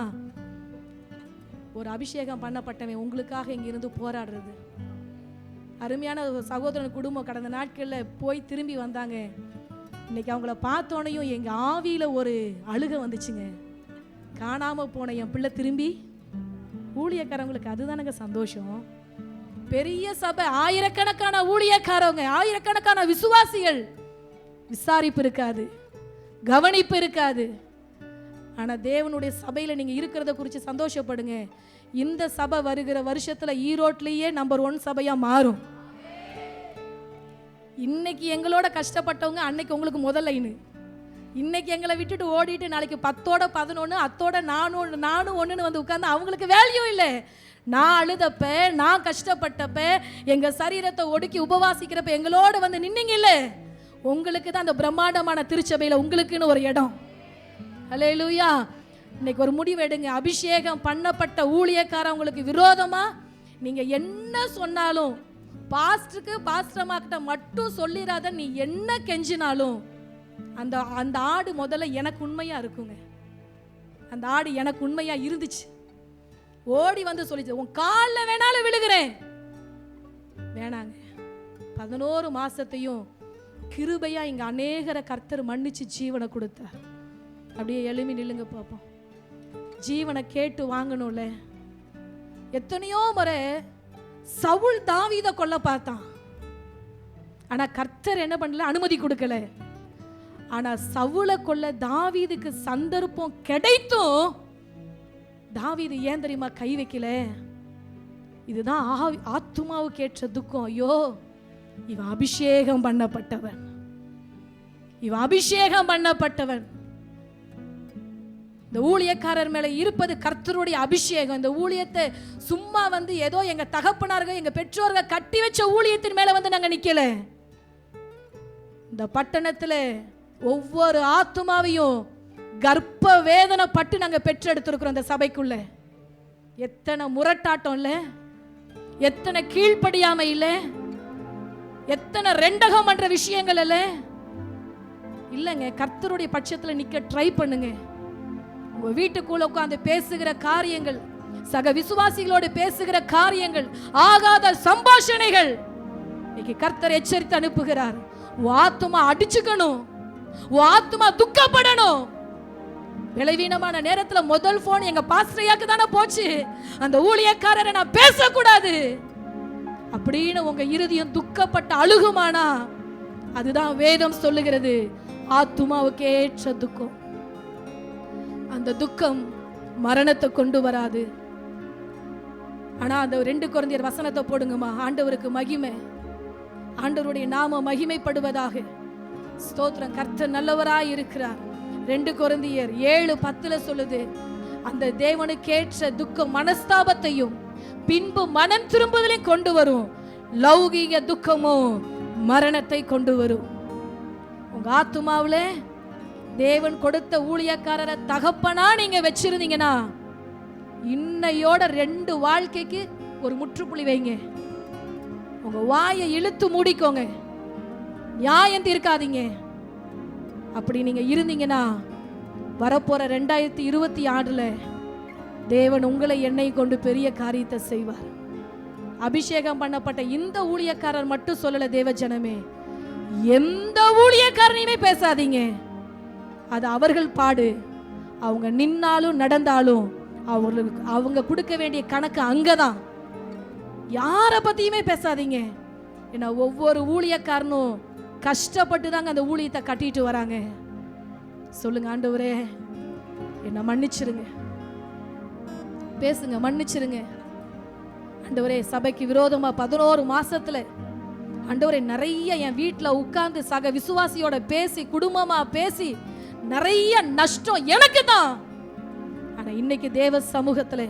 ஒரு அபிஷேகம் பண்ணப்பட்டவன் உங்களுக்காக இங்கிருந்து போராடுறது. அருமையான ஒரு சகோதரன் குடும்பம் கடந்த நாட்களில் போய் திரும்பி வந்தாங்க. இன்னைக்கு அவங்கள பார்த்தோனையும் எங்கள் ஆவியில் ஒரு அழுகை வந்துச்சுங்க. காணாமல் போன என் பிள்ளை திரும்பி ஊழியக்காரவங்களுக்கு அதுதானங்க சந்தோஷம். பெரிய சபை, ஆயிரக்கணக்கான ஊழியக்காரவங்க, ஆயிரக்கணக்கான விசுவாசிகள், விசாரிப்பு இருக்காது, கவனிப்பு இருக்காது. ஆனால் தேவனுடைய சபையில் நீங்கள் இருக்கிறத குறித்து சந்தோஷப்படுங்க. இந்த சபை வருகிற வருஷத்தில் ஈரோட்லேயே நம்பர் 1 சபையாக மாறும். இன்னைக்கு எங்களோட கஷ்டப்பட்டவங்க அன்னைக்கு உங்களுக்கு முதல் லைனு. இன்னைக்கு எங்களை விட்டுட்டு ஓடிட்டு நாளைக்கு 10ஓட 11 அத்தோட நானும் ஒன்றுன்னு வந்து உட்காந்து அவங்களுக்கு வேல்யூ இல்லை. நான் அழுதப்ப, நான் கஷ்டப்பட்டப்ப, எங்கள் சரீரத்தை ஒடுக்கி உபவாசிக்கிறப்ப எங்களோட வந்து நின்னீங்கல்ல, உங்களுக்கு தான் அந்த பிரம்மாண்டமான திருச்சபையில் உங்களுக்குன்னு ஒரு இடம். அல்லேலூயா. இன்னைக்கு ஒரு முடிவு எடுங்க. அபிஷேகம் பண்ணப்பட்ட ஊழியக்காரவங்களுக்கு விரோதமா நீங்க என்ன சொன்னாலும், பாஸ்டர்மாக்கிட்ட மட்டும் சொல்லிடாத. நீ என்ன கெஞ்சினாலும் அந்த ஆடு முதல்ல எனக்கு உண்மையா இருக்குங்க. அந்த ஆடு எனக்கு உண்மையா இருந்துச்சு. ஓடி வந்து சொல்லிச்சு, உன் காலில் வேணாலும் விழுகிறேன். வேணாங்க. 11 மாசத்தையும் கிருபையா இங்க அநேகரை கர்த்தர் மன்னிச்சு ஜீவனை கொடுத்தார். அப்படியே எழுமி நில்லுங்க பார்ப்போம். ஜீவனை கேட்டு வாங்கணும்ல. எத்தனையோ முறை சவுல் தாவீதை கொல்ல பார்த்தான். ஆனா கர்த்தர் என்ன பண்ணல, அனுமதி கொடுக்கல. ஆனா சவுலை கொல்ல தாவீதுக்கு சந்தர்ப்பம் கிடைத்தும் தாவீது ஏன் தெரியுமா கை வைக்கல? இதுதான் ஆத்துமாவுக்கு ஏற்ற துக்கம். ஐயோ, இவன் அபிஷேகம் பண்ணப்பட்டவன், இவன் அபிஷேகம் பண்ணப்பட்டவன். இந்த ஊழியக்காரர் மேல இருப்பது கர்த்தருடைய அபிஷேகம். இந்த ஊழியத்தை சும்மா வந்து ஏதோ எங்க தகப்பனார்கள், எங்க பெற்றோர்கள் கட்டி வச்ச ஊழியத்தின் மேல வந்து நாங்க நிக்கல. இந்த பட்டணத்துல ஒவ்வொரு ஆத்துமாவையும் கர்ப்ப வேதனை பட்டு நாங்க பெற்றெடுத்திருக்கிறோம். இந்த சபைக்குள்ள எத்தனை முரட்டாட்டம் இல்ல, எத்தனை கீழ்ப்படியாமை இல்ல, எத்தனை ரெண்டகம் பண்ற விஷயங்கள் இல்லைங்க. கர்த்தருடைய பட்சத்துல நிக்க ட்ரை பண்ணுங்க. உங்க வீட்டுக்குள்ள உட்கார்ந்து பேசுகிற காரியங்கள், சக விசுவாசிகளோடு பேசுகிற காரியங்கள், ஆகாத சம்பாஷணைகள் இன்னைக்கு கர்த்தர் எச்சரித்து அனுப்புகிறார். உன் ஆத்துமா அடிச்சுக்கணும், உன் ஆத்துமா துக்கப்படணும். விளைவீனமான நேரத்துல முதல் போன் எங்க பாஸ்டரையாக்கு தானே போச்சு. அந்த ஊழியக்காரரை நான் பேசக்கூடாது அப்படின்னு உங்க இருதயம் துக்கப்பட்ட அழுகுமானா, அதுதான் வேதம் சொல்லுகிறது ஆத்துமாவுக்கு ஏற்ற துக்கம். அந்த துக்கம் மரணத்தை கொண்டு வராது. ஆனா அந்த 2 கொரிந்தியர் வசனத்தை போடுங்கம்மா. ஆண்டவருக்கு மகிமை, ஆண்டவருடைய நாம மகிமைப்படுவதாக. ஸ்தோத்திரம். கர்த்தர் நல்லவராய் இருக்கிறார். 2 கொரிந்தியர் 7:10 சொல்லுது, அந்த தேவனுக்கேற்ற துக்கம் மனஸ்தாபத்தையும் பின்பு மனம் திரும்புதலையும் கொண்டு வரும். லௌகீக துக்கமோ மரணத்தை கொண்டு வரும். உங்க ஆத்துமாவுல தேவன் கொடுத்த ஊழியக்காரரை தகப்பனா நீங்க வச்சிருந்தீங்கன்னா இன்னையோட 2 வாழ்க்கைக்கு ஒரு முற்றுப்புள்ளி வைங்க. உங்க வாயை இழுத்து மூடிக்கோங்க. நியாயம் தீர்க்காதீங்க. அப்படி நீங்க இருந்தீங்கன்னா வரப்போற 2026 தேவன் உங்களை என்னை கொண்டு பெரிய காரியத்தை செய்வார். அபிஷேகம் பண்ணப்பட்ட இந்த ஊழியக்காரர் மட்டும் சொல்லல, தேவ ஜனமே, எந்த ஊழியக்காரனையுமே பேசாதீங்க. அது அவர்கள் பாடு. அவங்க நின்னாலும் நடந்தாலும் அவங்க கொடுக்க வேண்டிய கணக்கு அங்கதான். யாரை பத்தியுமே பேசாதீங்க. ஏன்னா ஒவ்வொரு ஊழியக்காரனும் கஷ்டப்பட்டு தாங்க அந்த ஊழியத்தை கட்டிட்டு வராங்க. சொல்லுங்க, ஆண்டவரே என்ன மன்னிச்சிருங்க, பேசுங்க, மன்னிச்சிருங்க ஆண்டவரே. சபைக்கு விரோதமா 11 மாசத்துல ஆண்டவரே நிறைய என் வீட்டில் உட்கார்ந்து சக விசுவாசியோட பேசி, குடும்பமா பேசி, நிறைய நஷ்டம் எனக்கு தான். ஆனா இன்னைக்கு தேவ சமூகத்துல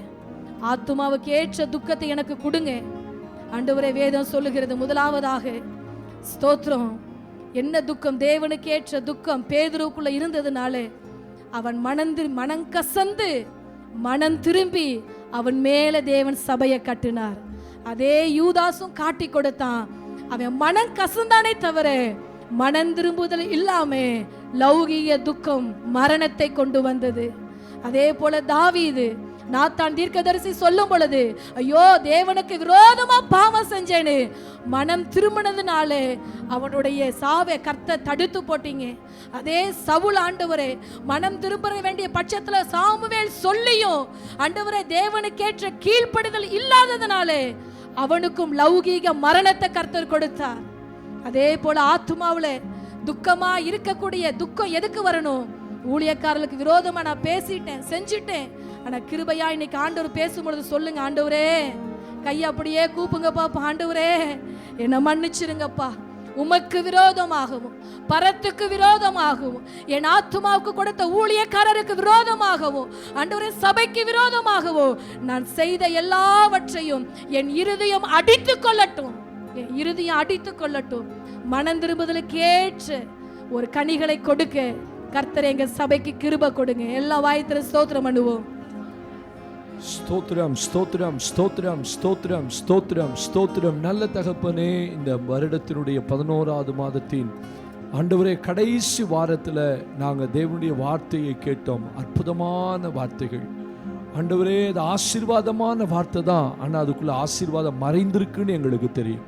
ஆத்துமாவுக்கு ஏற்ற துக்கத்தை எனக்கு கொடுங்க ஆண்டவரே. வேதம் சொல்லுகிறது, முதலாவதாக ஸ்தோத்திரம். என்ன துக்கம்? தேவனுக்கு ஏற்ற துக்கம் பேதுருக்குள்ள இருந்ததுனால அவன் மனம் கசந்து மனம் திரும்பி அவன் மேல தேவன் சபையை கட்டினார். அதே யூதாசும் காட்டி கொடுத்தான். அவன் மனம் கசந்தானே தவிர மனம் திரும்புதல் இல்லாம லௌகீக துக்கம் மரணத்தை கொண்டு வந்தது. அதே போல தாவீது நாத்தான் தீர்க்கதரிசி சொல்லும் பொழுது, ஐயோ தேவனுக்கு விரோதமா பாவம் செஞ்சேன்னு மனம் திரும்பினதுனால அவனுடைய சாவை கர்த்தர் தடுத்து போட்டீங்க. அதே சவுல் ஆண்டவரே மனம் திரும்ப வேண்டிய பட்சத்துல சாமுவேல் சொல்லியும் ஆண்டவரே தேவனுக்கேற்ற கீழ்ப்படிதல் இல்லாததுனால அவனுக்கும் லௌகீக மரணத்தை கர்த்தர் கொடுத்தார். அதே போல ஆத்துமாவுல துக்கமா இருக்கக்கூடிய துக்கம் எதுக்கு வரணும்? ஊழியக்காரர்களுக்கு விரோதமா நான் பேசிட்டேன், செஞ்சிட்டேன். ஆனா கிருபையா இன்னைக்கு ஆண்டவர் பேசும்பொழுது சொல்லுங்க, ஆண்டவரே கையை அப்படியே கூப்புங்க பாப்பா, ஆண்டவரே என்ன மன்னிச்சிருங்கப்பா. உமக்கு விரோதமாகவும் பரத்துக்கு விரோதமாகவும் என் ஆத்துமாவுக்கு கொடுத்த ஊழியக்காரருக்கு விரோதமாகவும் ஆண்டவரே சபைக்கு விரோதமாகவும் நான் செய்த எல்லாவற்றையும் என் இருதயம் அடித்துக் கொள்ளட்டும், என் இருதயம் அடித்துக் கொள்ளட்டும். மனம் திரும்புதலுக்கு ஏற்ற ஒரு கனிகளை கொடுக்க கர்த்தர் எங்க சபைக்கு கிருபை கொடுங்க. எல்லா வாயத்தில ஸ்தோத்திரம் பண்ணுவோம். ஸ்தோத்திரம், ஸ்தோத்திரம், ஸ்தோத்திரம், ஸ்தோத்திரம், ஸ்தோத்திரம், ஸ்தோத்திரம். நல்ல தகப்பனே, இந்த வருடத்தினுடைய 11வது மாதத்தின் ஆண்டவரே கடைசி வாரத்தில் நாங்கள் தேவனுடைய வார்த்தையை கேட்டோம். அற்புதமான வார்த்தைகள் ஆண்டவரே. அது ஆசீர்வாதமான வார்த்தை தான், ஆனால் அதுக்குள்ள ஆசீர்வாதம் மறைந்திருக்குன்னு எங்களுக்கு தெரியும்.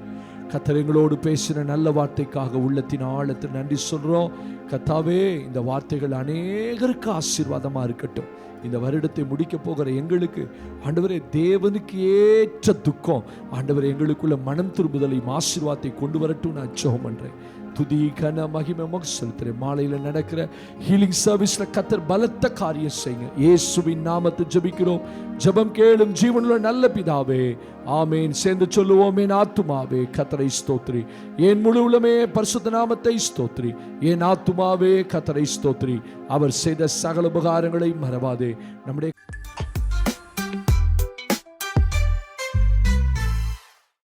கர்த்தர் எங்களோடு பேசின நல்ல வார்த்தைக்காக உள்ளத்தின் ஆழத்தில் நன்றி சொல்கிறோம். கர்த்தாவே, இந்த வார்த்தைகள் அநேகருக்கு ஆசீர்வாதமாக இருக்கட்டும். இந்த வருடத்தை முடிக்க போகிற எங்களுக்கு ஆண்டவரே தேவனுக்கு ஏற்ற துக்கம் ஆண்டவரே எங்களுக்குள்ள மனம் திரும்புதலையும் ஆசீர்வாதத்தை கொண்டு வரட்டும் நான் ஜெபம் பண்றேன். துதி கன மகிமை செலுத்துறேன். மாலையில் நடக்கிற ஹீலிங் சர்வீஸ்ல கர்த்தர் பலத்த காரியம் செய்யுங்க. இயேசுவின் நாமத்தை ஜெபிக்கிறோம். ஜெபம் கேளும் ஜீவனுள்ள நல்ல பிதாவே, ஆமேன். சேர்ந்து சொல்லுவோம், என் ஆத்துமாவே கர்த்தரை ஸ்தோத்திரி, என் முழு உள்ளமே பரிசுத்த நாமத்தை ஸ்தோத்திரி, என் ஆத்துமாவே கர்த்தரை ஸ்தோத்திரி, அவர் செய்த சகல உபகாரங்களை மறவாதே. நம்முடைய